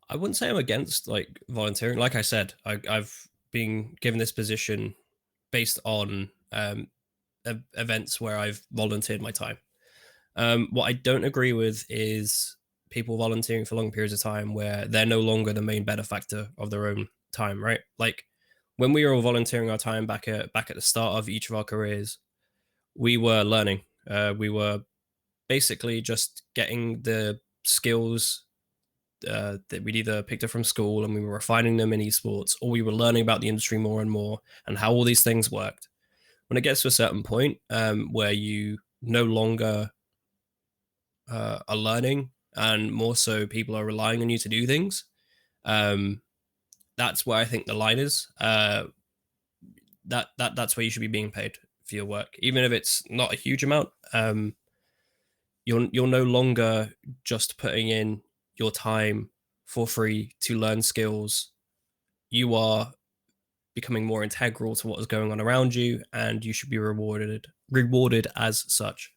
I wouldn't say I'm against like volunteering. Like I said, I've been given this position based on events where I've volunteered my time. What I don't agree with is people volunteering for long periods of time where they're no longer the main benefactor of their own time, right? Like when we were all volunteering our time back at the start of each of our careers, we were learning. We were basically just getting the skills that we'd either picked up from school and we were refining them in esports, or we were learning about the industry more and more and how all these things worked. When it gets to a certain point where you no longer are learning and more so people are relying on you to do things, that's where I think the line is. That's where you should be being paid for your work, even if it's not a huge amount. You're no longer just putting in your time for free to learn skills. You are becoming more integral to what is going on around you, and you should be rewarded as such.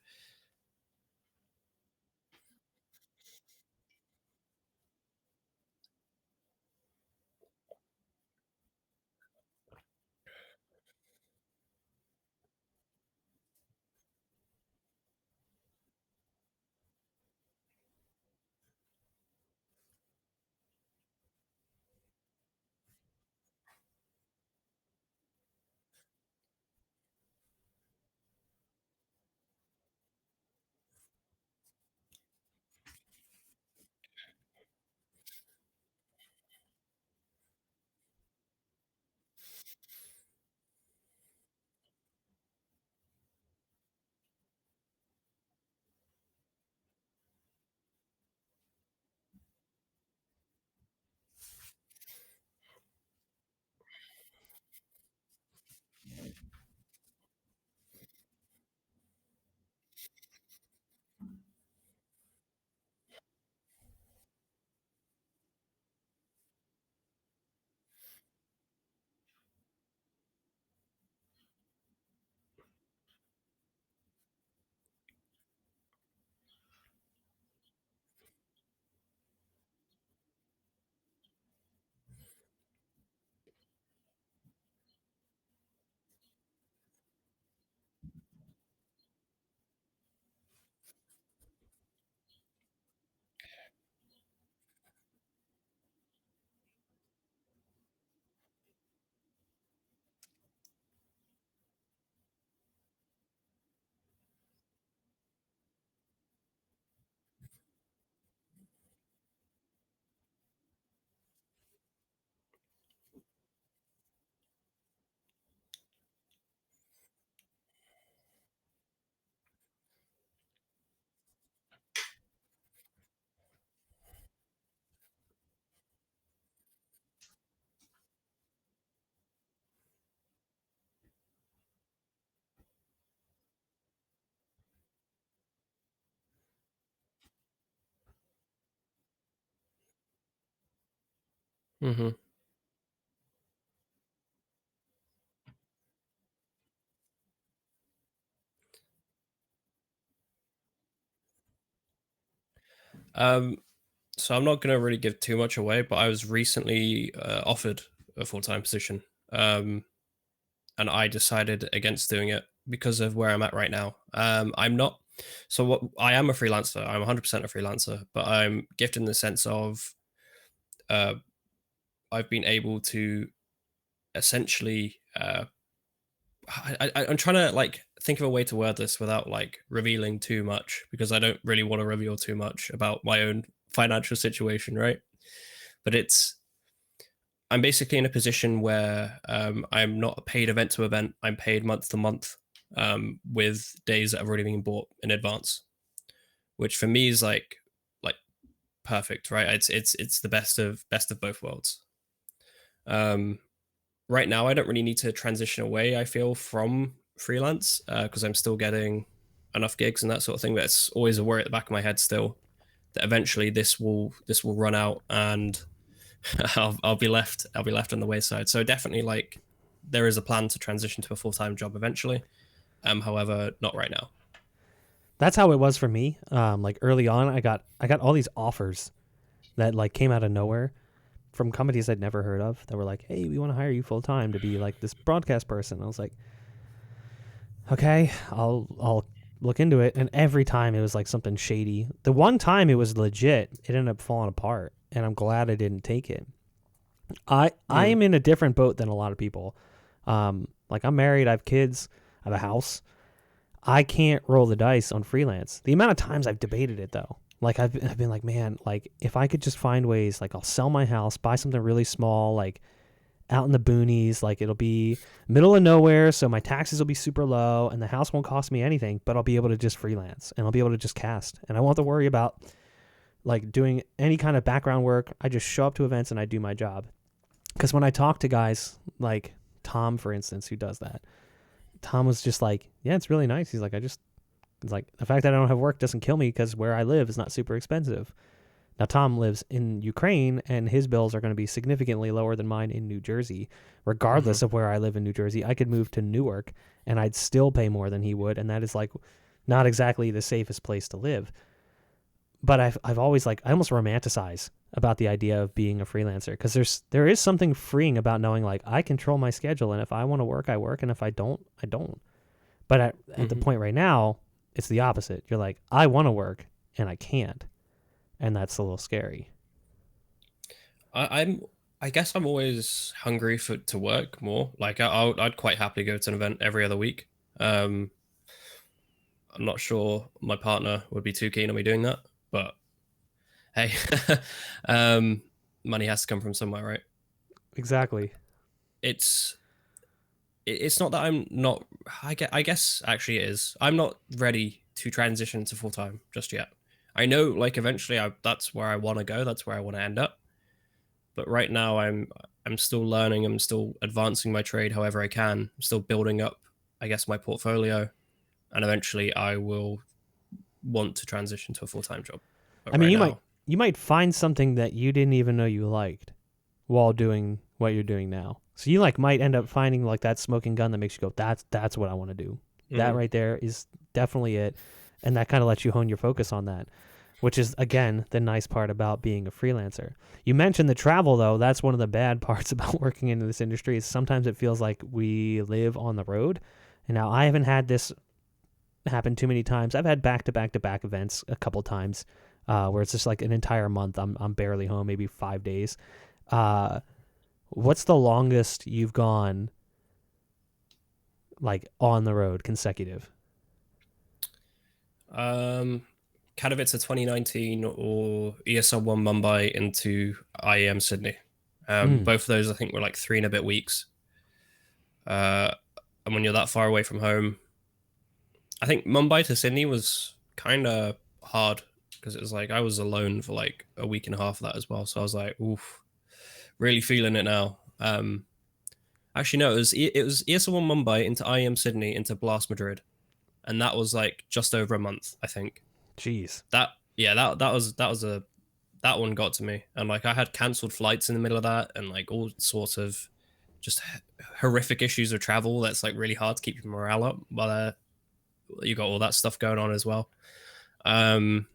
Mm-hmm. Um, so I'm not going to really give too much away, but I was recently offered a full time position, um, and I decided against doing it because of where I'm at right now. I'm not. So what I am a freelancer. I'm 100% a freelancer, but I'm gifted in the sense of uh, I've been able to essentially. I'm trying to like think of a way to word this without like revealing too much because I don't really want to reveal too much about my own financial situation, right? But I'm basically in a position where I'm not a paid event to event. I'm paid month to month with days that have already been bought in advance, which for me is like perfect, right? It's the best of both worlds. Um, right now, I don't really need to transition away. I feel from freelance because I'm still getting enough gigs and that sort of thing. That's always a worry at the back of my head still that eventually this will run out and I'll be left on the wayside. So definitely like there is a plan to transition to a full-time job eventually. However, not right now. That's how it was for me. Like early on, I got all these offers that like came out of nowhere from companies I'd never heard of that were like, "Hey, we want to hire you full time to be like this broadcast person." I was like, "Okay, I'll look into it." And every time it was like something shady. The one time it was legit, it ended up falling apart, and I'm glad I didn't take it. I Mm. am in a different boat than a lot of people. Like I'm married, I have kids, I have a house. I can't roll the dice on freelance. The amount of times I've debated it though. Like I've been like, man, like if I could just find ways, like I'll sell my house, buy something really small, like out in the boonies, like it'll be middle of nowhere, so my taxes will be super low and the house won't cost me anything, but I'll be able to just freelance and I'll be able to just cast. And I won't have to worry about like doing any kind of background work. I just show up to events and I do my job. Because when I talk to guys like Tom, for instance, who does that, Tom was just like, yeah, it's really nice. He's like, it's like the fact that I don't have work doesn't kill me because where I live is not super expensive. Now, Tom lives in Ukraine, and his bills are going to be significantly lower than mine in New Jersey. Regardless of where I live in New Jersey, I could move to Newark, and I'd still pay more than he would, and that is like not exactly the safest place to live. But I've always like I almost romanticize about the idea of being a freelancer because there is something freeing about knowing like I control my schedule, and if I want to work, I work, and if I don't, I don't. But at the point right now, it's the opposite. You're like, I want to work, and I can't. And that's a little scary. I guess I'm always hungry to work more. Like I'd quite happily go to an event every other week. I'm not sure my partner would be too keen on me doing that, but hey, money has to come from somewhere, right? Exactly. It's it's not that I'm not. I guess actually it is. I'm not ready to transition to full time just yet. I know, like eventually, that's where I want to go. That's where I want to end up. But right now, I'm still learning. I'm still advancing my trade however I can. I'm still building up, I guess, my portfolio, and eventually, I will want to transition to a full time job. But I mean, right now, you might find something that you didn't even know you liked while doing what you're doing now. So you like might end up finding like that smoking gun that makes you go, that's what I want to do. That right there is definitely it, and that kind of lets you hone your focus on that, which is again the nice part about being a freelancer. You mentioned the travel though. That's one of the bad parts about working in this industry is sometimes it feels like we live on the road. And now I haven't had this happen too many times. I've had back to back to back events a couple times where it's just like an entire month. I'm barely home, maybe 5 days. What's the longest you've gone like on the road consecutive? Katowice 2019 or ESL1 Mumbai into IEM Sydney. Both of those I think were like 3 and a bit weeks. And when you're that far away from home, I think Mumbai to Sydney was kind of hard because it was like I was alone for like a week and a half of that as well. So I was like, oof, really feeling it now. Actually, no, it was ESL1 Mumbai into IEM Sydney into Blast Madrid, and that was like just over a month, I think. Jeez. That that one got to me, and like I had cancelled flights in the middle of that, and like all sorts of just horrific issues of travel. That's like really hard to keep your morale up, but you got all that stuff going on as well. But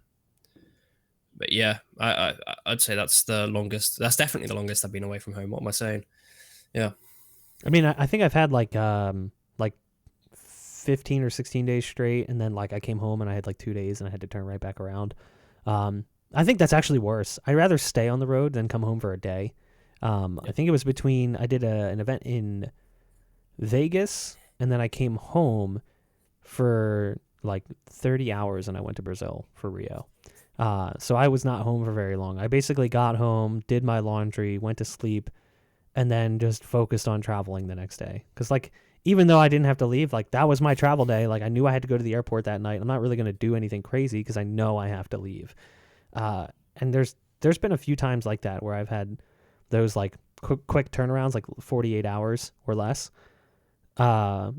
yeah, I'd say that's the longest. That's definitely the longest I've been away from home. What am I saying? Yeah. I mean, I think I've had like 15 or 16 days straight, and then like I came home and I had like 2 days and I had to turn right back around. I think that's actually worse. I'd rather stay on the road than come home for a day. I think it was between I did an event in Vegas and then I came home for like 30 hours and I went to Brazil for Rio. So I was not home for very long. I basically got home, did my laundry, went to sleep, and then just focused on traveling the next day. Because like even though I didn't have to leave, like that was my travel day. Like I knew I had to go to the airport that night. I'm not really going to do anything crazy because I know I have to leave. And there's been a few times like that where I've had those like quick turnarounds, like 48 hours or less. But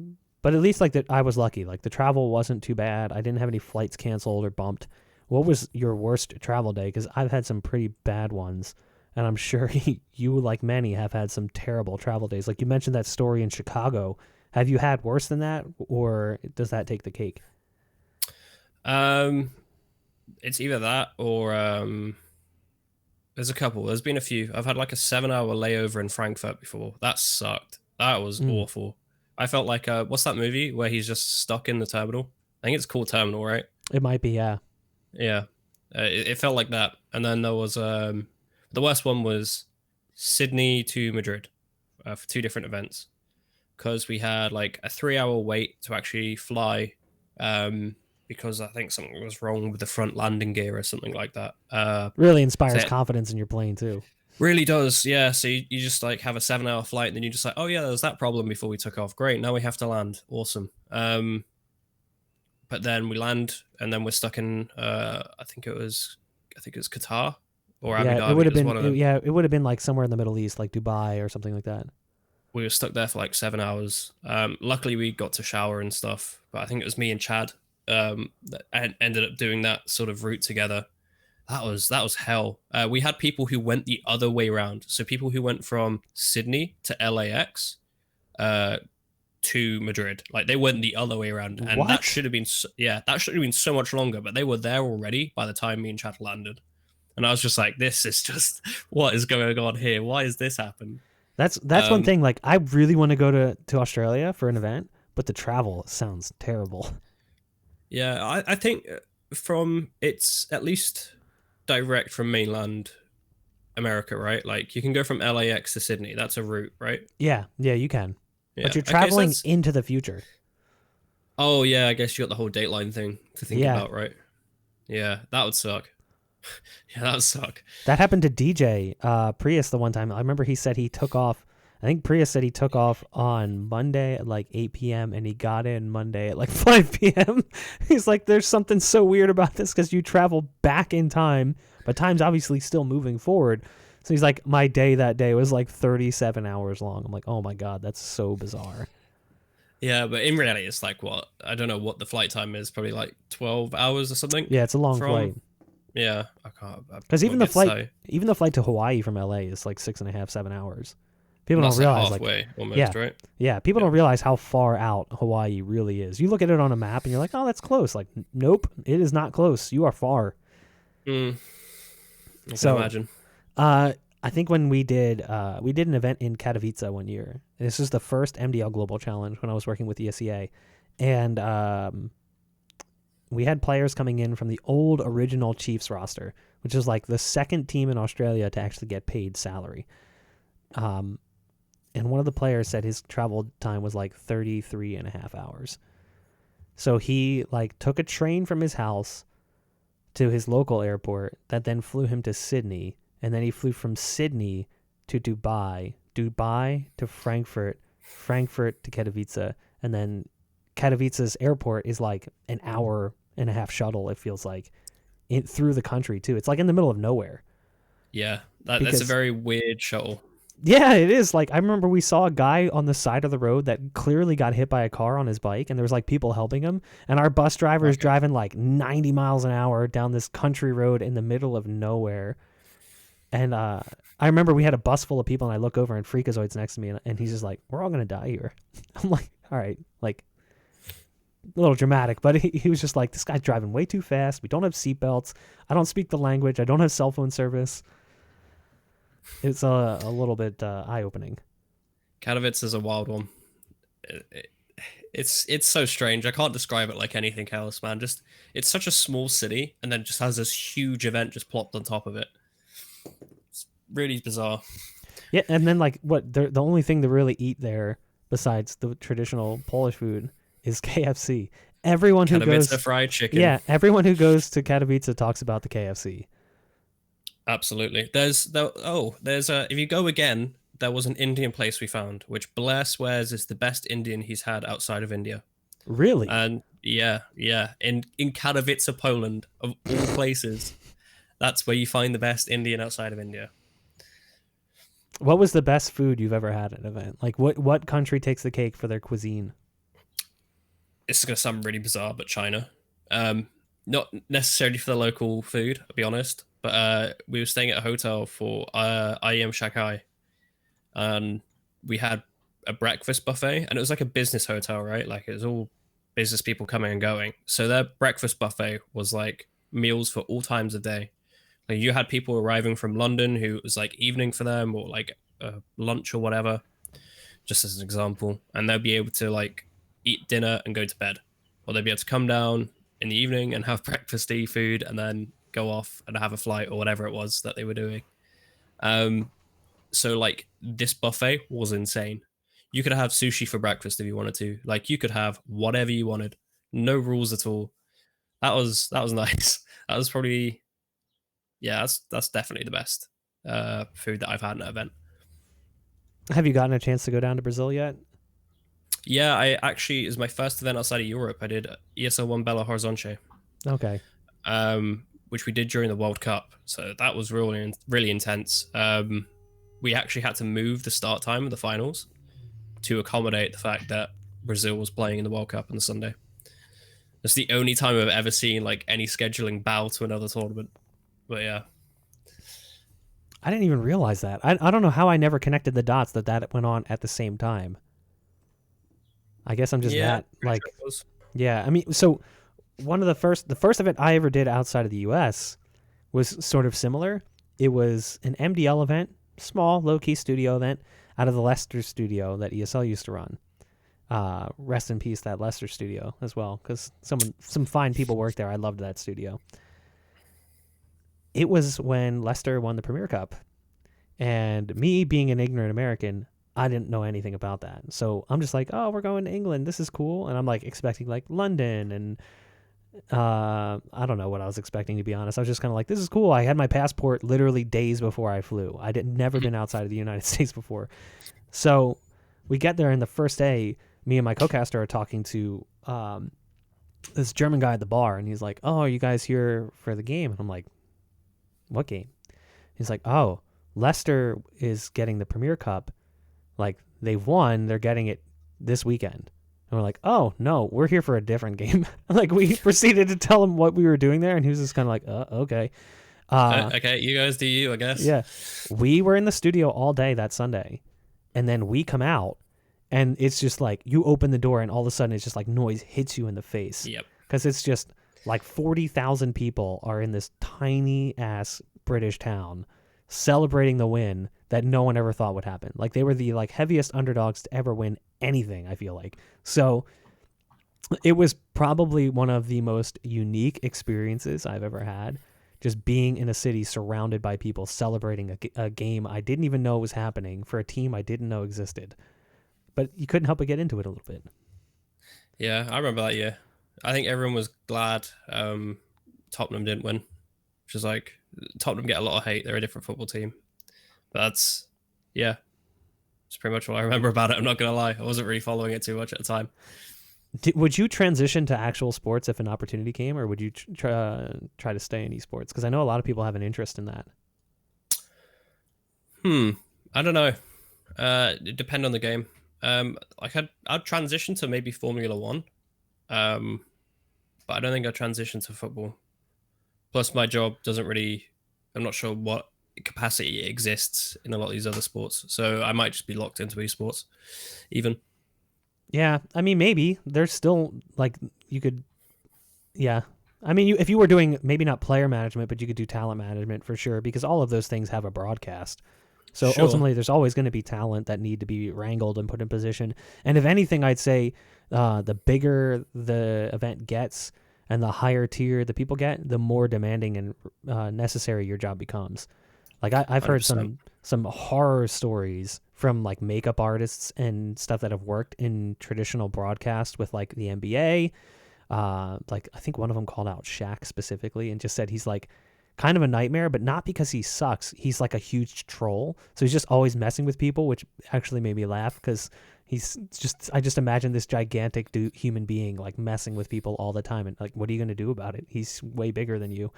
at least like that, I was lucky. Like the travel wasn't too bad. I didn't have any flights canceled or bumped. What was your worst travel day? Because I've had some pretty bad ones, and I'm sure you, like many, have had some terrible travel days. Like you mentioned that story in Chicago. Have you had worse than that, or does that take the cake? It's either that or there's a couple. There's been a few. I've had like a 7 hour layover in Frankfurt before. That sucked. That was awful. I felt like what's that movie where he's just stuck in the terminal? I think it's called Terminal, right? It might be, yeah. Yeah. It felt like that. And then there was the worst one was Sydney to Madrid for 2 different events because we had like a 3 hour wait to actually fly because I think something was wrong with the front landing gear or something like that. Really inspires so confidence in your plane too. really does, yeah. So you just like have a 7 hour flight and then you just like, oh yeah, there's that problem before we took off. Great, now we have to land. Awesome. But then we land and then we're stuck in I think it was Qatar or Abu Yeah, it Dhabi. would It have was been. one of them. Yeah, it would have been like somewhere in the Middle East, like Dubai or something like that. We were stuck there for like 7 hours. Luckily, we got to shower and stuff, but I think it was me and Chad that ended up doing that sort of route together. That was hell. We had people who went the other way around. So people who went from Sydney to LAX uh, to Madrid. Like they went the other way around, and that What? should have been that should have been so much longer. But they were there already by the time me and Chad landed, and I was just like, "This is just what is going on here? Why has this happened?" That's one thing. Like, I really want to go to Australia for an event, but the travel sounds terrible. Yeah, I think from it's at least direct from mainland America, right? Like you can go from LAX to Sydney. That's a route, right? Yeah, yeah, you can, but Yeah. you're Okay, so traveling that's into the future. oh yeah, I guess you got the whole Dateline thing to think Yeah, about, right? Yeah, that would suck. Yeah, that would suck. that happened to DJ Prius the one time. I remember he said he took off. I think Prius said he took off on Monday at like 8 p.m. and he got in Monday at like 5 p.m. He's like, there's something so weird about this because you travel back in time, but time's obviously still moving forward. So he's like, my day that day was like 37 hours long. I'm like, oh my God, that's so bizarre. Yeah, but in reality, it's like what I don't know what the flight time is. Probably like 12 hours or something. Yeah, it's a long From flight. yeah, I can't. I Because won't be able to tell you. even the flight to Hawaii from LA is like 6.5, 7 hours. People And don't that's like realize, like, halfway yeah, almost, right? yeah, people Yeah. don't realize how far out Hawaii really is. You look at it on a map and you're like, oh, that's close. Like, nope, it is not close. You are far. Mm, I can So, imagine. I think when we did an event in Katowice one year. This was the first MDL Global Challenge when I was working with ESEA, and we had players coming in from the old original Chiefs roster, which is like the second team in Australia to actually get paid salary. And one of the players said his travel time was like 33 and a half hours. So he like took a train from his house to his local airport that then flew him to Sydney, and then he flew from Sydney to Dubai, Dubai to Frankfurt, Frankfurt to Katowice, and then Katowice's airport is like an hour and a half shuttle, it feels like, through the country too. It's like in the middle of nowhere. Yeah, that's a Because very weird shuttle. yeah, it is. Like, I remember we saw a guy on the side of the road that clearly got hit by a car on his bike, and there was like people helping him. And our bus driver is Okay. driving like 90 miles an hour down this country road in the middle of nowhere. And I remember we had a bus full of people, and I look over and Freakazoid's next to me, and he's just like, "We're all gonna die here." I'm like, "All right," like a little dramatic, but he was just like, "This guy's driving way too fast. We don't have seatbelts. I don't speak the language. I don't have cell phone service." It's a little bit eye opening. Katowice is a wild one. It's so strange. I can't describe it like anything else, man. Just it's such a small city, and then just has this huge event just plopped on top of it. It's really bizarre. Yeah, and then like what the only thing to really eat there besides the traditional Polish food is KFC. Everyone who Katowice goes, fried chicken. yeah, everyone who goes to Katowice talks about the KFC. Absolutely. There's if you go again, there was an Indian place we found, which Blair swears is the best Indian he's had outside of India. Really? And yeah, in Katowice, Poland, of all places, that's where you find the best Indian outside of India. What was the best food you've ever had at an event? Like what country takes the cake for their cuisine? This is gonna sound really bizarre, but China. Not necessarily for the local food, I'll be honest. But we were staying at a hotel for IEM Shanghai, and we had a breakfast buffet, and it was like a business hotel, right? Like it was all business people coming and going. So their breakfast buffet was like meals for all times of day. Like you had people arriving from London who it was like evening for them, or like lunch or whatever, just as an example, and they'll be able to like eat dinner and go to bed, or they'll be able to come down in the evening and have breakfasty food and then go off and have a flight or whatever it was that they were doing. So like this buffet was insane. You could have sushi for breakfast if you wanted to. Like you could have whatever you wanted, no rules at all. That was nice. That was probably that's definitely the best food that I've had at an event. Have you gotten a chance to go down to Brazil yet? Yeah, I actually it was my first event outside of Europe. I did ESL One Belo Horizonte. Okay. which we did during the World Cup. So that was really, really intense. We actually had to move the start time of the finals to accommodate the fact that Brazil was playing in the World Cup on the Sunday. That's the only time I've ever seen like any scheduling bow to another tournament. But yeah. I didn't even realize that. I don't know how I never connected the dots that went on at the same time. I guess I'm just that like, yeah. I mean, so one of the first event I ever did outside of the U.S. was sort of similar. It was an MDL event, small, low-key studio event out of the Leicester studio that ESL used to run. Rest in peace, that Leicester studio as well, because some fine people worked there. I loved that studio. It was when Leicester won the Premier Cup, and me being an ignorant American, I didn't know anything about that. So I'm just like, oh, we're going to England. This is cool. And I'm like expecting like London and I don't know what I was expecting, to be honest. I was just kind of like, this is cool. I had my passport literally days before I flew. I had never been outside of the United States before. So we get there, and the first day, me and my co-caster are talking to this German guy at the bar, and he's like, oh, are you guys here for the game? And I'm like, what game? He's like, oh, Leicester is getting the Premier Cup. Like, they've won. They're getting it this weekend. And we're like, oh, no, we're here for a different game. Like, we proceeded to tell him what we were doing there, and he was just kind of like, okay. Okay, you guys do you, I guess. Yeah. We were in the studio all day that Sunday, and then we come out, and it's just like, you open the door, and all of a sudden, it's just like noise hits you in the face. Yep. Because it's just like 40,000 people are in this tiny-ass British town celebrating the win that no one ever thought would happen. Like, they were the like heaviest underdogs to ever win anything, I feel like. So it was probably one of the most unique experiences I've ever had, just being in a city surrounded by people celebrating a game I didn't even know was happening for a team I didn't know existed. But you couldn't help but get into it a little bit. Yeah, I remember that year. I think everyone was glad Tottenham didn't win, which is like, Tottenham get a lot of hate. They're a different football team. But that's pretty much what I remember about it. I'm not going to lie. I wasn't really following it too much at the time. Would you transition to actual sports if an opportunity came, or would you try to stay in esports? Because I know a lot of people have an interest in that. I don't know. It depends on the game. I'd transition to maybe Formula One. But I don't think I'd transition to football. Plus, my job doesn't really, I'm not sure what capacity exists in a lot of these other sports. So I might just be locked into esports, even. Yeah, I mean, maybe. There's still, like, you could, yeah. I mean, if you were doing, maybe not player management, but you could do talent management for sure, because all of those things have a broadcast. So Sure. Ultimately, there's always going to be talent that need to be wrangled and put in position. And if anything, I'd say the bigger the event gets and the higher tier the people get, the more demanding and necessary your job becomes. Like I've heard 100%. some horror stories from like makeup artists and stuff that have worked in traditional broadcast with like the NBA. Like I think one of them called out Shaq specifically and just said he's like kind of a nightmare, but not because he sucks. He's like a huge troll. So he's just always messing with people, which actually made me laugh because I just imagine this gigantic human being like messing with people all the time. And like, what are you going to do about it? He's way bigger than you.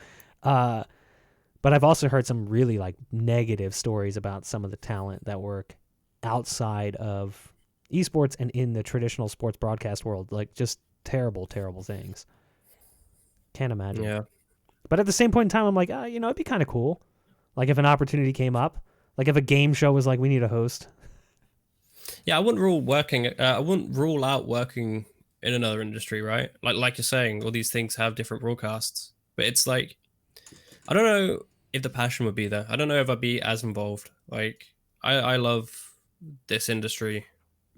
But I've also heard some really like negative stories about some of the talent that work outside of esports and in the traditional sports broadcast world. Like just terrible, terrible things. Can't imagine. Yeah. But at the same point in time, I'm like, it'd be kind of cool. Like if an opportunity came up, like if a game show was like, we need a host. Yeah, I wouldn't rule out working in another industry, right? Like you're saying, all these things have different broadcasts, but it's like, I don't know if the passion would be there. I don't know if I'd be as involved. Like I love this industry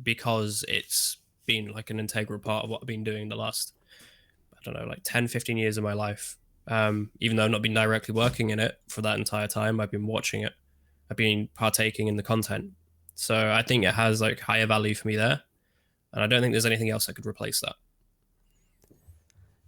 because it's been like an integral part of what I've been doing the last, I don't know, like 10, 15 years of my life. Even though I've not been directly working in it for that entire time, I've been watching it. I've been partaking in the content. So I think it has like higher value for me there. And I don't think there's anything else that could replace that.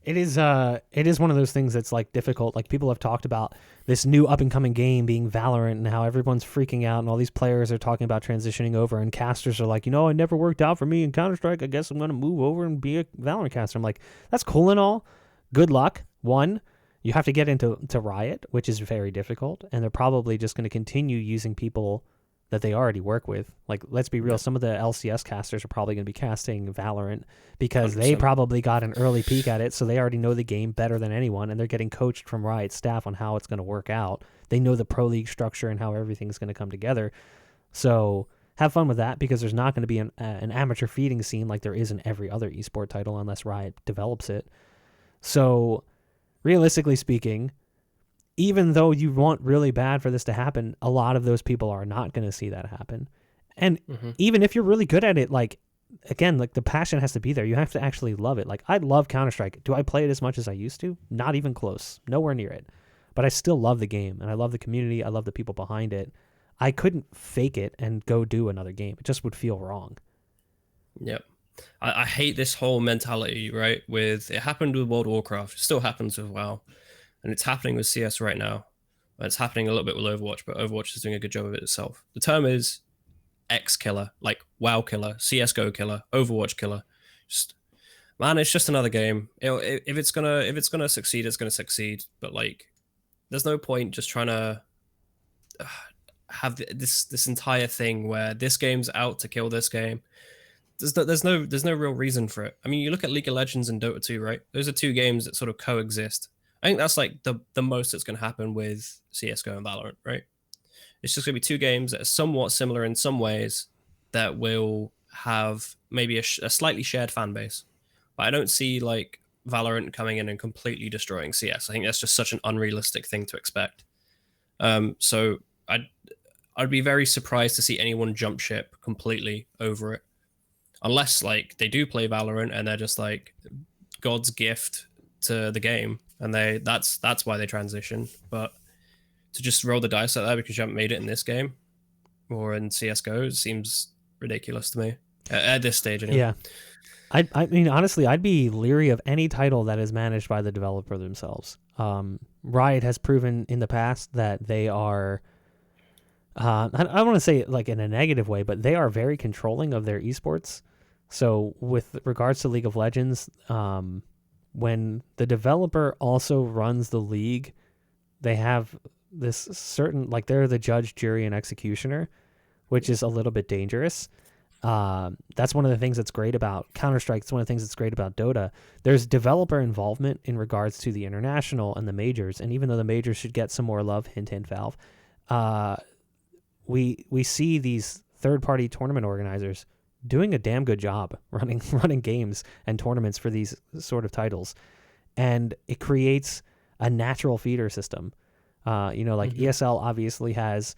It is one of those things that's like difficult. Like people have talked about this new up and coming game being Valorant and how everyone's freaking out and all these players are talking about transitioning over and casters are like, it never worked out for me in Counter-Strike. I guess I'm going to move over and be a Valorant caster. I'm like, that's cool and all. Good luck. One, You have to get into Riot, which is very difficult, and they're probably just going to continue using people that they already work with. Like, let's be real, some of the LCS casters are probably going to be casting Valorant because 100%. they probably got an early peek at it, so they already know the game better than anyone, and they're getting coached from Riot staff on how it's going to work out. They know the pro league structure and how everything's going to come together. So have fun with that, because there's not going to be an amateur feeding scene like there is in every other esport title unless Riot develops it. So realistically speaking, even though you want really bad for this to happen, a lot of those people are not going to see that happen. And even if you're really good at it, like, again, like, the passion has to be there. You have to actually love it. Like, I love Counter-Strike. Do I play it as much as I used to? Not even close. Nowhere near it. But I still love the game, and I love the community. I love the people behind it. I couldn't fake it and go do another game. It just would feel wrong. Yep. I hate this whole mentality, right? With it happened with World of Warcraft. It still happens with WoW. And it's happening with CS right now. It's happening a little bit with Overwatch, but Overwatch is doing a good job of it itself. The term is X killer, like WoW killer, CS:GO killer, Overwatch killer. Just, man, it's just another game. If it's gonna succeed, it's gonna succeed. But like, there's no point just trying to have this entire thing where this game's out to kill this game. There's no real reason for it. I mean, you look at League of Legends and Dota 2, right? Those are two games that sort of coexist. I think that's like the most that's going to happen with CS:GO and Valorant, right? It's just going to be two games that are somewhat similar in some ways that will have maybe a slightly shared fan base. But I don't see like Valorant coming in and completely destroying CS. I think that's just such an unrealistic thing to expect. So I'd be very surprised to see anyone jump ship completely over it, unless like they do play Valorant and they're just like God's gift to the game, and that's why they transition. But to just roll the dice like that because you haven't made it in this game or in CS:GO seems ridiculous to me at this stage anyway. Yeah. I mean, honestly, I'd be leery of any title that is managed by the developer themselves. Riot has proven in the past that they are, I don't want to say it like in a negative way, but they are very controlling of their esports. So with regards to League of Legends, when the developer also runs the league, they have this certain, like, they're the judge, jury, and executioner, which is a little bit dangerous. That's one of the things that's great about Counter-Strike. It's one of the things that's great about Dota. There's developer involvement in regards to the international and the majors, and even though the majors should get some more love, hint, hint, Valve, we see these third-party tournament organizers doing a damn good job running games and tournaments for these sort of titles, and it creates a natural feeder system. Like ESL obviously has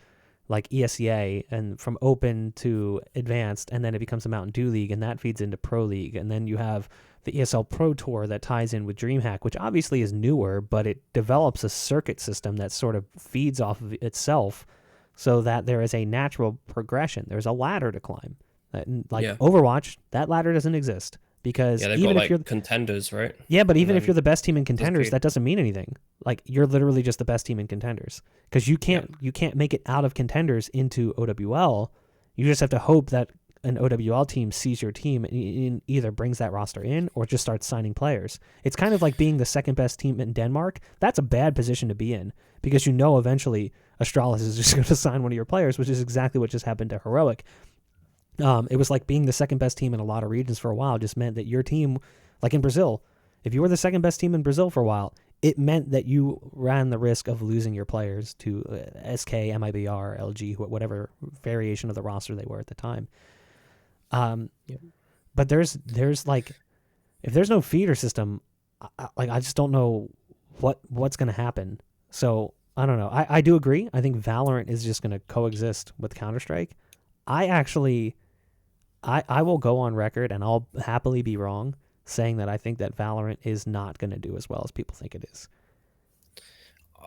like ESEA, and from open to advanced, and then it becomes a Mountain Dew League, and that feeds into Pro League, and then you have the ESL Pro Tour that ties in with DreamHack, which obviously is newer, but it develops a circuit system that sort of feeds off of itself, so that there is a natural progression. There's a ladder to climb. Overwatch, that ladder doesn't exist, because even if you're contenders, right? Yeah, but even if you're the best team in contenders, that doesn't mean anything. Like, you're literally just the best team in contenders, because you can't make it out of contenders into OWL. You just have to hope that an OWL team sees your team and either brings that roster in or just starts signing players. It's kind of like being the second best team in Denmark. That's a bad position to be in, because eventually Astralis is just going to sign one of your players, which is exactly what just happened to Heroic. It was like being the second best team in a lot of regions for a while just meant that your team, like in Brazil, if you were the second best team in Brazil for a while, it meant that you ran the risk of losing your players to SK, MIBR, LG, whatever variation of the roster they were at the time. But there's like, if there's no feeder system, I just don't know what's going to happen. So I don't know. I do agree. I think Valorant is just going to coexist with Counter-Strike. I will go on record, and I'll happily be wrong, saying that I think that Valorant is not going to do as well as people think it is.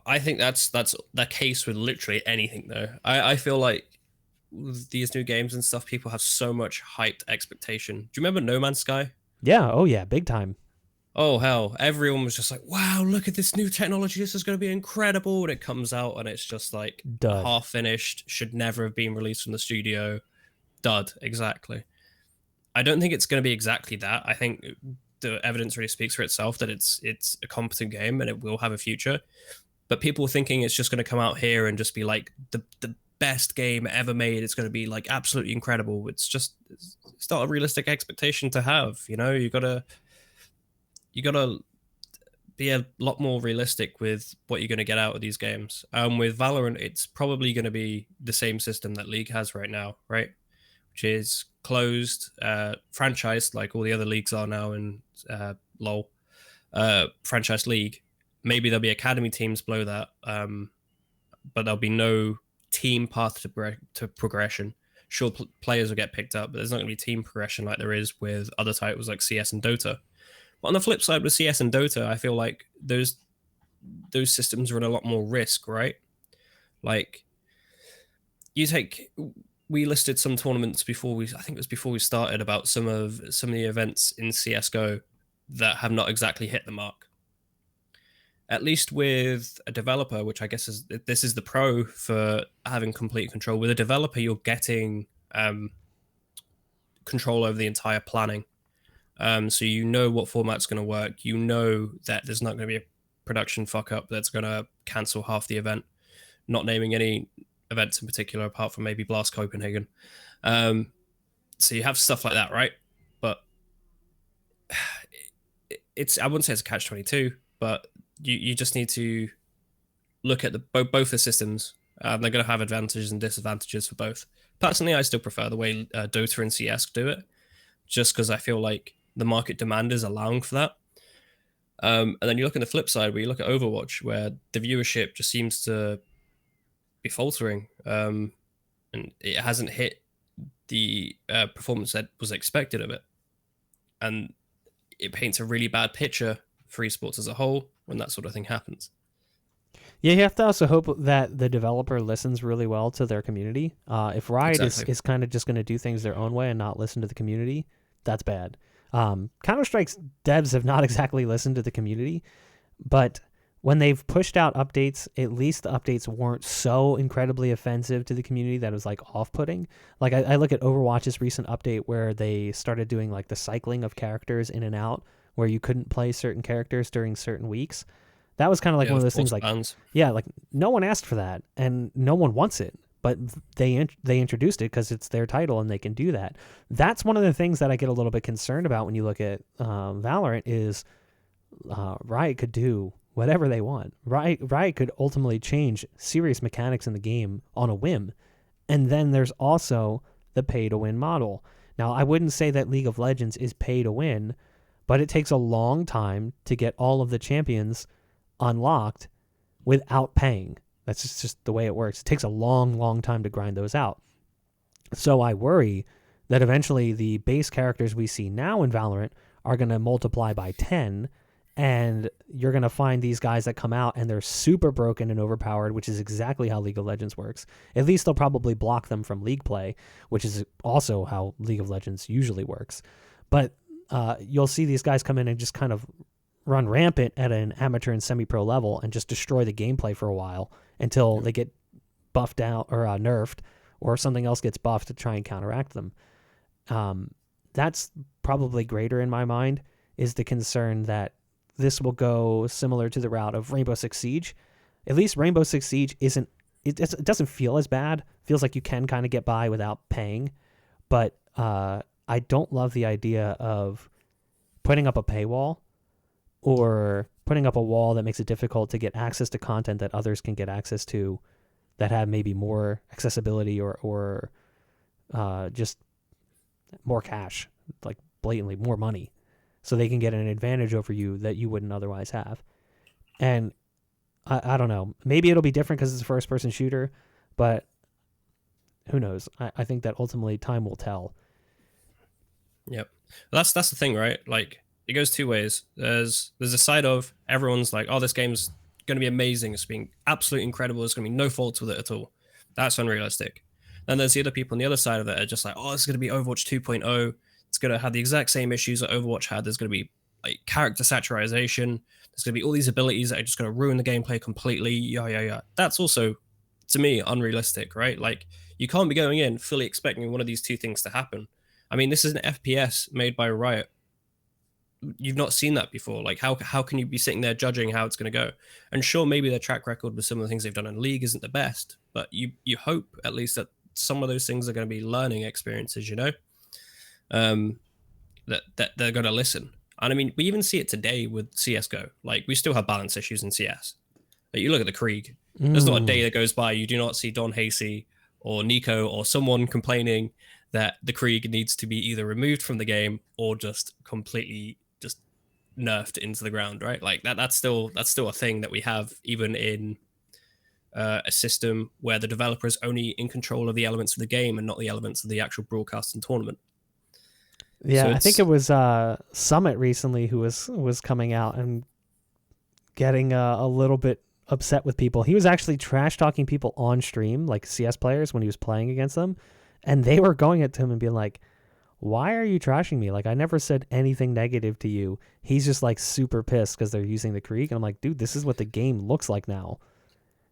I think that's the case with literally anything, though. I feel like with these new games and stuff, people have so much hyped expectation. Do you remember No Man's Sky? Yeah. Oh, yeah. Big time. Oh, hell. Everyone was just like, wow, look at this new technology. This is going to be incredible. And it comes out, and it's just like half finished, should never have been released from the studio. Dud, exactly. I don't think it's going to be exactly that. I think the evidence really speaks for itself that it's a competent game and it will have a future. But people thinking it's just going to come out here and just be like the best game ever made. It's going to be like absolutely incredible. It's not a realistic expectation to have. You know, you gotta be a lot more realistic with what you're going to get out of these games. With Valorant, it's probably going to be the same system that League has right now, right? Which is closed, franchised like all the other leagues are now in LoL, franchise league. Maybe there'll be academy teams below that, but there'll be no team path to progression. Sure, players will get picked up, but there's not going to be team progression like there is with other titles like CS and Dota. But on the flip side, with CS and Dota, I feel like those systems run a lot more risk, right? Like, we listed some tournaments before I think it was before we started, about some of the events in CS:GO that have not exactly hit the mark. At least with a developer, which I guess this is the pro for having complete control. With a developer, you're getting control over the entire planning. So you know what format's going to work. You know that there's not going to be a production fuck up that's going to cancel half the event. Not naming any events in particular, apart from maybe Blast Copenhagen. So you have stuff like that, right? But I wouldn't say it's a catch-22, but you just need to look at both the systems. They're going to have advantages and disadvantages for both. Personally, I still prefer the way Dota and CS do it, just because I feel like the market demand is allowing for that. And then you look at the flip side, where you look at Overwatch, where the viewership just seems to be faltering, and it hasn't hit the performance that was expected of it. And it paints a really bad picture for esports as a whole when that sort of thing happens. Yeah, you have to also hope that the developer listens really well to their community. If Riot is kind of just going to do things their own way and not listen to the community, that's bad. Counter-Strike's devs have not exactly listened to the community, but when they've pushed out updates, at least the updates weren't so incredibly offensive to the community that it was like off-putting. Like I look at Overwatch's recent update where they started doing like the cycling of characters in and out, where you couldn't play certain characters during certain weeks. That was kind of like one of those things like, like no one asked for that and no one wants it, but they introduced it because it's their title and they can do that. That's one of the things that I get a little bit concerned about when you look at Valorant is Riot could do whatever they want. Riot could ultimately change serious mechanics in the game on a whim. And then there's also the pay-to-win model. Now, I wouldn't say that League of Legends is pay-to-win, but it takes a long time to get all of the champions unlocked without paying. That's just the way it works. It takes a long, long time to grind those out. So I worry that eventually the base characters we see now in Valorant are going to multiply by 10, and you're going to find these guys that come out and they're super broken and overpowered, which is exactly how League of Legends works. At least they'll probably block them from League play, which is also how League of Legends usually works. But you'll see these guys come in and just kind of run rampant at an amateur and semi-pro level and just destroy the gameplay for a while until they get buffed out or nerfed, or something else gets buffed to try and counteract them. That's probably greater in my mind, is the concern that this will go similar to the route of Rainbow Six Siege. At least Rainbow Six Siege it doesn't feel as bad. It feels like you can kind of get by without paying, but I don't love the idea of putting up a paywall or putting up a wall that makes it difficult to get access to content that others can get access to, that have maybe more accessibility or just more cash, like blatantly more money, so they can get an advantage over you that you wouldn't otherwise have. And I don't know, maybe it'll be different because it's a first-person shooter, but who knows? I think that ultimately time will tell. Yep. Well, that's the thing, right? Like, it goes two ways. There's a side of everyone's like, oh, this game's going to be amazing. It's being absolutely incredible. There's going to be no faults with it at all. That's unrealistic. Then there's the other people on the other side of it are just like, oh, it's going to be Overwatch 2.0. It's going to have the exact same issues that Overwatch had. There's going to be like character saturation. There's going to be all these abilities that are just going to ruin the gameplay completely. Yeah. That's also, to me, unrealistic, right? Like, you can't be going in fully expecting one of these two things to happen. I mean, this is an FPS made by Riot. you've not seen that before. Like how can you be sitting there judging how it's going to go? And sure, maybe their track record with some of the things they've done in the league isn't the best, but you hope at least that some of those things are going to be learning experiences, that they're going to listen. And I mean, we even see it today with CS:GO. Like, we still have balance issues in CS. Like, you look at the Krieg. There's not a day that goes by you do not see Don Hasey or Nico or someone complaining that the Krieg needs to be either removed from the game or just completely just nerfed into the ground, right? Like that's still a thing that we have even in a system where the developer is only in control of the elements of the game and not the elements of the actual broadcast and tournament. Yeah, I think it was Summit recently who was coming out and getting a little bit upset with people. He was actually trash talking people on stream, like CS players, when he was playing against them, and they were going at him and being like, "Why are you trashing me? Like, I never said anything negative to you." He's just like super pissed because they're using the Krieg, and I'm like, dude, this is what the game looks like now.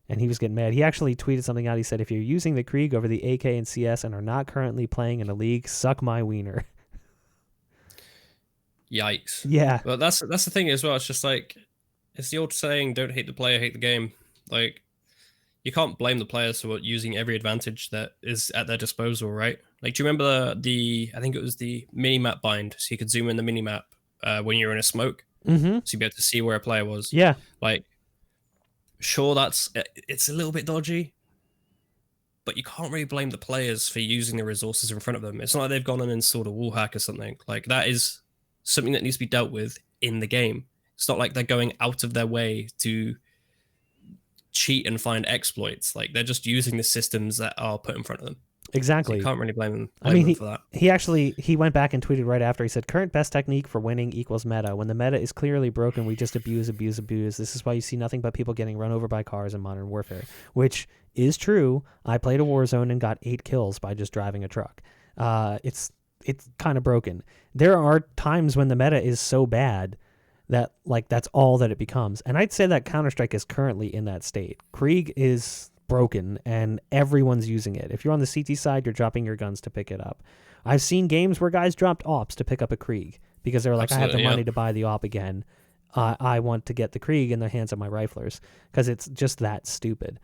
And he was getting mad. He actually tweeted something out. He said, "If you're using the Krieg over the AK and CS and are not currently playing in a league, suck my wiener." Yikes. Yeah. But that's the thing as well. It's just like, it's the old saying, don't hate the player, hate the game. Like, you can't blame the players for using every advantage that is at their disposal, right? Like, do you remember I think it was the mini-map bind, so you could zoom in the mini-map when you're in a smoke, so you'd be able to see where a player was? Yeah. Like, sure, it's a little bit dodgy, but you can't really blame the players for using the resources in front of them. It's not like they've gone and installed a wall hack or something. Like, that is something that needs to be dealt with in the game. It's not like they're going out of their way to cheat and find exploits. Like, they're just using the systems that are put in front of them. Exactly. So you can't really blame them for that. He went back and tweeted right after. He said, "Current best technique for winning equals meta. When the meta is clearly broken, we just abuse. This is why you see nothing but people getting run over by cars in Modern Warfare," which is true. I played a Warzone and got 8 kills by just driving a truck. It's kind of broken. There are times when the meta is so bad that, like, that's all that it becomes. And I'd say that Counter-Strike is currently in that state. Krieg is broken and everyone's using it. If you're on the CT side, you're dropping your guns to pick it up. I've seen games where guys dropped AWPs to pick up a Krieg because they're like, absolutely, I have the money to buy the AWP again. I want to get the Krieg in the hands of my riflers because it's just that stupid.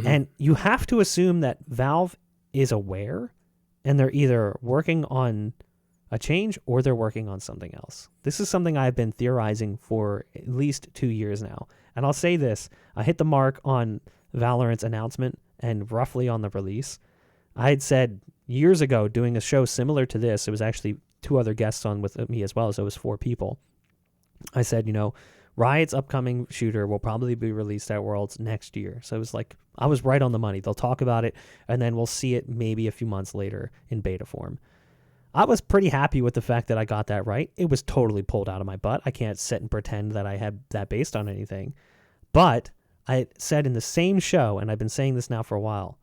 And you have to assume that Valve is aware and they're either working on a change or they're working on something else. This is something I've been theorizing for at least 2 years now. And I'll say this, I hit the mark on Valorant's announcement and roughly on the release. I had said years ago, doing a show similar to this, it was actually 2 other guests on with me as well, so it was 4 people. I said, Riot's upcoming shooter will probably be released at Worlds next year. So it was like, I was right on the money. They'll talk about it, and then we'll see it maybe a few months later in beta form. I was pretty happy with the fact that I got that right. It was totally pulled out of my butt. I can't sit and pretend that I had that based on anything. But I said in the same show, and I've been saying this now for a while,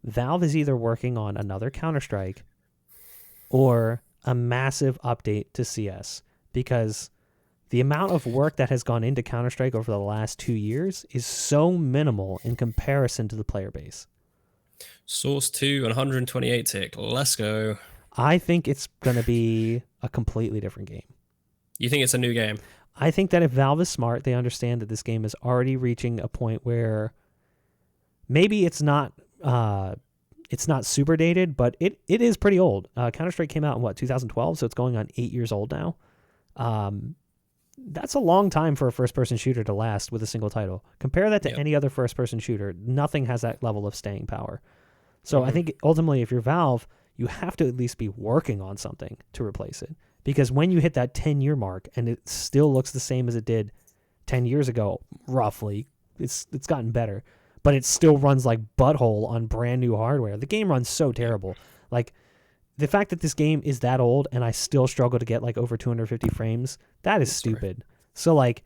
Valve is either working on another Counter-Strike or a massive update to CS, because the amount of work that has gone into Counter-Strike over the last 2 years is so minimal in comparison to the player base. Source 2 and 128 tick. Let's go. I think it's going to be a completely different game. You think it's a new game? I think that if Valve is smart, they understand that this game is already reaching a point where maybe it's not super dated, but it is pretty old. Counter-Strike came out in 2012, so it's going on 8 years old now. That's a long time for a first-person shooter to last with a single title. Compare that to any other first-person shooter. Nothing has that level of staying power. So I think ultimately, if you're Valve, you have to at least be working on something to replace it. Because when you hit that 10-year mark and it still looks the same as it did 10 years ago, roughly, it's gotten better, but it still runs like butthole on brand new hardware. The game runs so terrible. Like, the fact that this game is that old and I still struggle to get like over 250 frames, that is stupid. So like,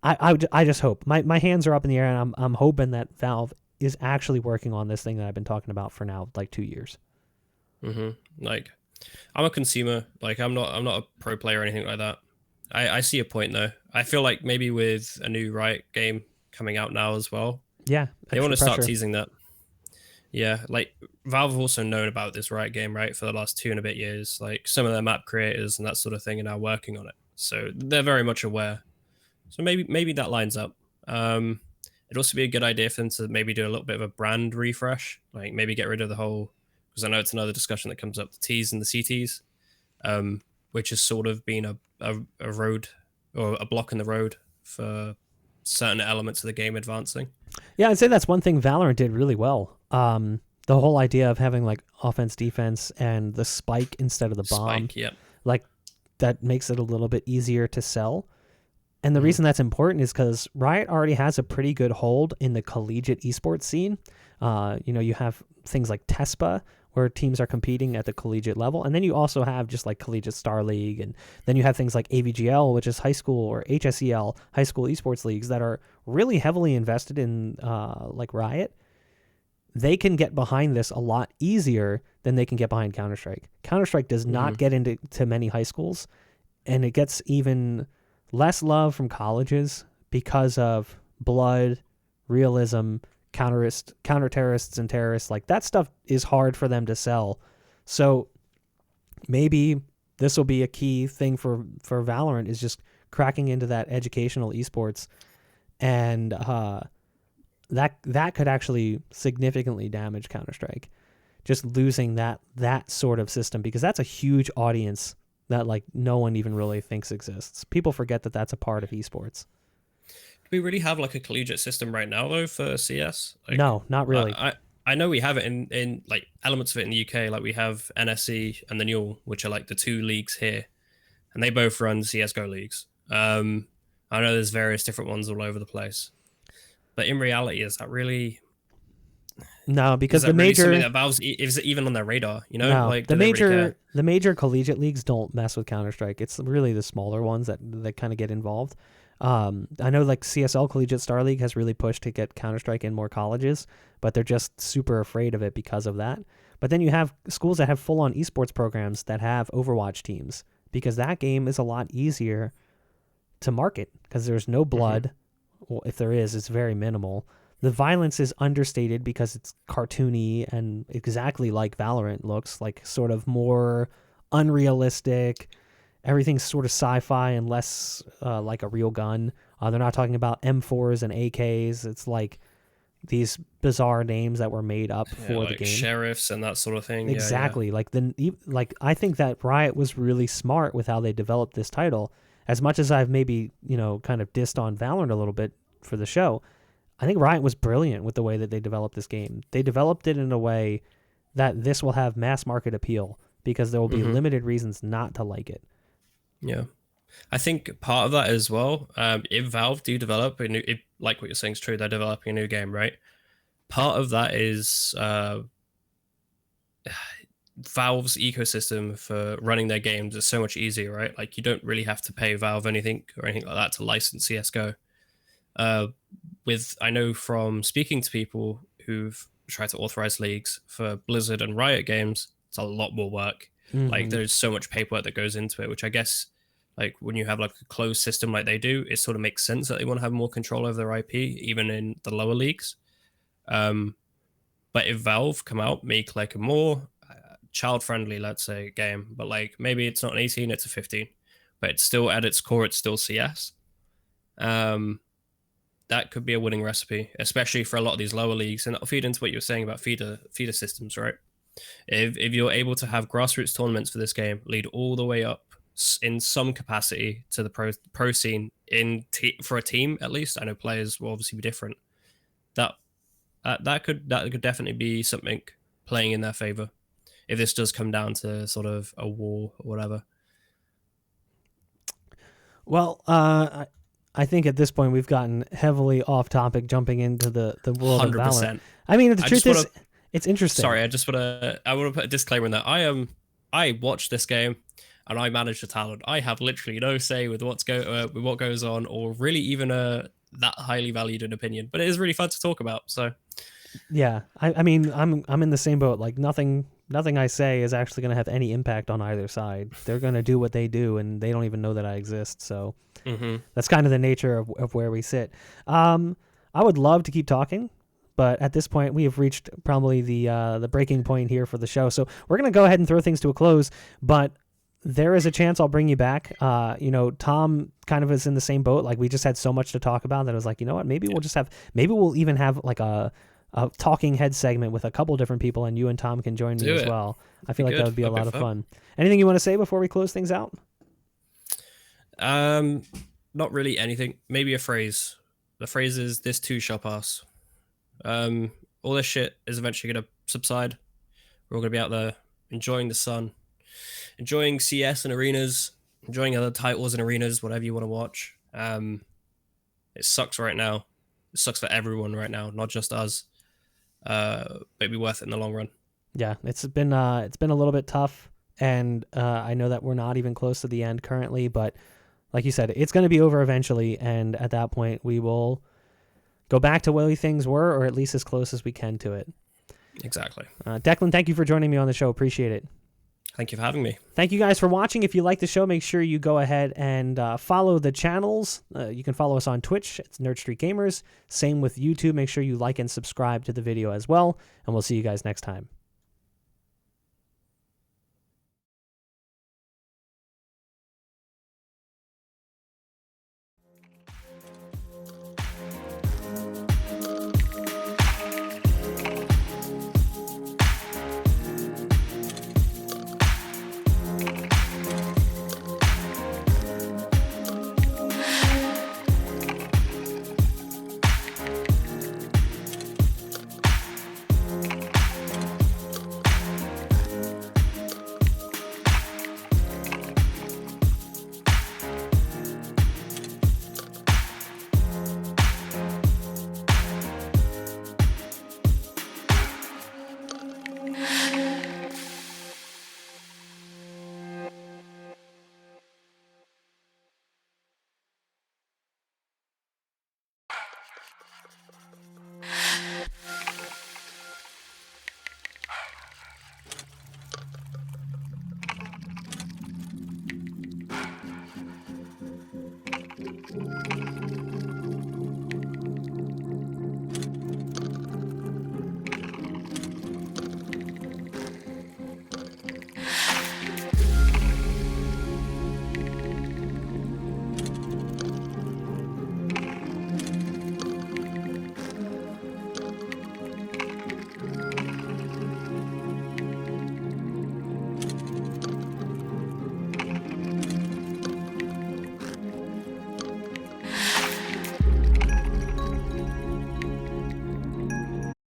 I just hope. My hands are up in the air, and I'm hoping that Valve is actually working on this thing that I've been talking about for now like 2 years. Like, I'm a consumer. Like, I'm not a pro player or anything like that. I see a point though. I feel like maybe with a new Riot game coming out now as well, they want to start teasing that. Yeah, like, Valve have also known about this Riot game, right, for the last 2 and a bit years. Like, some of their map creators and that sort of thing are now working on it. so they're very much aware. So maybe that lines up. It'd also be a good idea for them to maybe do a little bit of a brand refresh, like maybe get rid of the whole, because I know it's another discussion that comes up, the T's and the CTs, which has sort of been a road or a block in the road for certain elements of the game advancing. Yeah, I'd say that's one thing Valorant did really well. The whole idea of having like offense, defense, and the spike instead of the bomb, Spike, yeah. like that makes it a little bit easier to sell. And the reason that's important is because Riot already has a pretty good hold in the collegiate esports scene. You have things like TESPA, where teams are competing at the collegiate level. And then you also have just like Collegiate Star League. And then you have things like AVGL, which is high school, or HSEL, high school esports leagues that are really heavily invested in like Riot. They can get behind this a lot easier than they can get behind Counter-Strike. Counter-Strike does not get into many high schools, and it gets even less love from colleges because of blood, realism, counter-terrorists and terrorists. Like, that stuff is hard for them to sell. So maybe this will be a key thing for Valorant, is just cracking into that educational esports, and that could actually significantly damage Counter-Strike. Just losing that sort of system, because that's a huge audience that like no one even really thinks exists. People forget that that's a part of esports. Do we really have like a collegiate system right now though for CS? Like, no, not really. I know we have it in like elements of it in the UK. Like we have NSC and the Newell, which are like the two leagues here, and they both run CS:GO leagues. I know there's various different ones all over the place, but in reality, is that really? No, because the really major something that Valve's is it even on their radar? You know, no, like the major collegiate leagues don't mess with Counter-Strike. It's really the smaller ones that kind of get involved. I know like CSL, Collegiate Star League, has really pushed to get Counter-Strike in more colleges, but they're just super afraid of it because of that. But then you have schools that have full-on esports programs that have Overwatch teams, because that game is a lot easier to market because there's no blood. Well, if there is, it's very minimal. The violence is understated because it's cartoony and exactly like Valorant looks, like sort of more unrealistic. Everything's sort of sci-fi and less like a real gun. They're not talking about M4s and AKs. It's like these bizarre names that were made up for like the game. Sheriffs and that sort of thing. Exactly. Yeah. Like I think that Riot was really smart with how they developed this title. As much as I've maybe, kind of dissed on Valorant a little bit for the show, I think Riot was brilliant with the way that they developed this game. They developed it in a way that this will have mass market appeal, because there will be limited reasons not to like it. Yeah. I think part of that as well, if Valve do develop a new, like what you're saying is true, they're developing a new game, right? Part of that is Valve's ecosystem for running their games is so much easier, right? Like you don't really have to pay Valve anything or anything like that to license CSGO. I know from speaking to people who've tried to authorize leagues for Blizzard and Riot games, it's a lot more work. Like there's so much paperwork that goes into it, which I guess like when you have like a closed system like they do, it sort of makes sense that they want to have more control over their IP, even in the lower leagues. But if Valve come out, make like a more child-friendly, let's say, game, but like maybe it's not an 18, it's a 15, but it's still at its core, it's still CS. That could be a winning recipe, especially for a lot of these lower leagues. And that'll feed into what you were saying about feeder systems, right? If you're able to have grassroots tournaments for this game, lead all the way up in some capacity to the pro scene for a team at least. I know players will obviously be different. That could definitely be something playing in their favor if this does come down to sort of a war or whatever. Well, I think at this point we've gotten heavily off topic, jumping into the world 100%. Of Valorant. I mean, the truth is, it's interesting. Sorry, I want to put a disclaimer in there. I watched this game and I manage the talent. I have literally no say with what goes on, or really even that highly valued an opinion. But it is really fun to talk about. So yeah, I mean, I'm in the same boat. Like nothing I say is actually going to have any impact on either side. They're going to do what they do, and they don't even know that I exist. So that's kind of the nature of where we sit. I would love to keep talking, but at this point we have reached probably the breaking point here for the show. So we're going to go ahead and throw things to a close. But there is a chance I'll bring you back. Tom kind of is in the same boat. Like, we just had so much to talk about that I was like, you know what? Maybe we'll even have like a talking head segment with a couple different people, and you and Tom can join me as well. I feel like that would be a lot of fun. Anything you want to say before we close things out? Not really anything. Maybe a phrase. The phrase is, "This too shall pass." All this shit is eventually going to subside. We're all going to be out there enjoying the sun, enjoying CS and arenas, enjoying other titles and arenas, whatever you want to watch. It sucks right now. It sucks for everyone right now, not just us. But it'd be worth it in the long run. Yeah, it's been a little bit tough, and I know that we're not even close to the end currently, but like you said, it's going to be over eventually, and at that point, we will go back to where things were, or at least as close as we can to it. Exactly. Declan, thank you for joining me on the show. Appreciate it. Thank you for having me. Thank you guys for watching. If you like the show, make sure you go ahead and follow the channels. You can follow us on Twitch. It's Nerd Street Gamers. Same with YouTube. Make sure you like and subscribe to the video as well, and we'll see you guys next time.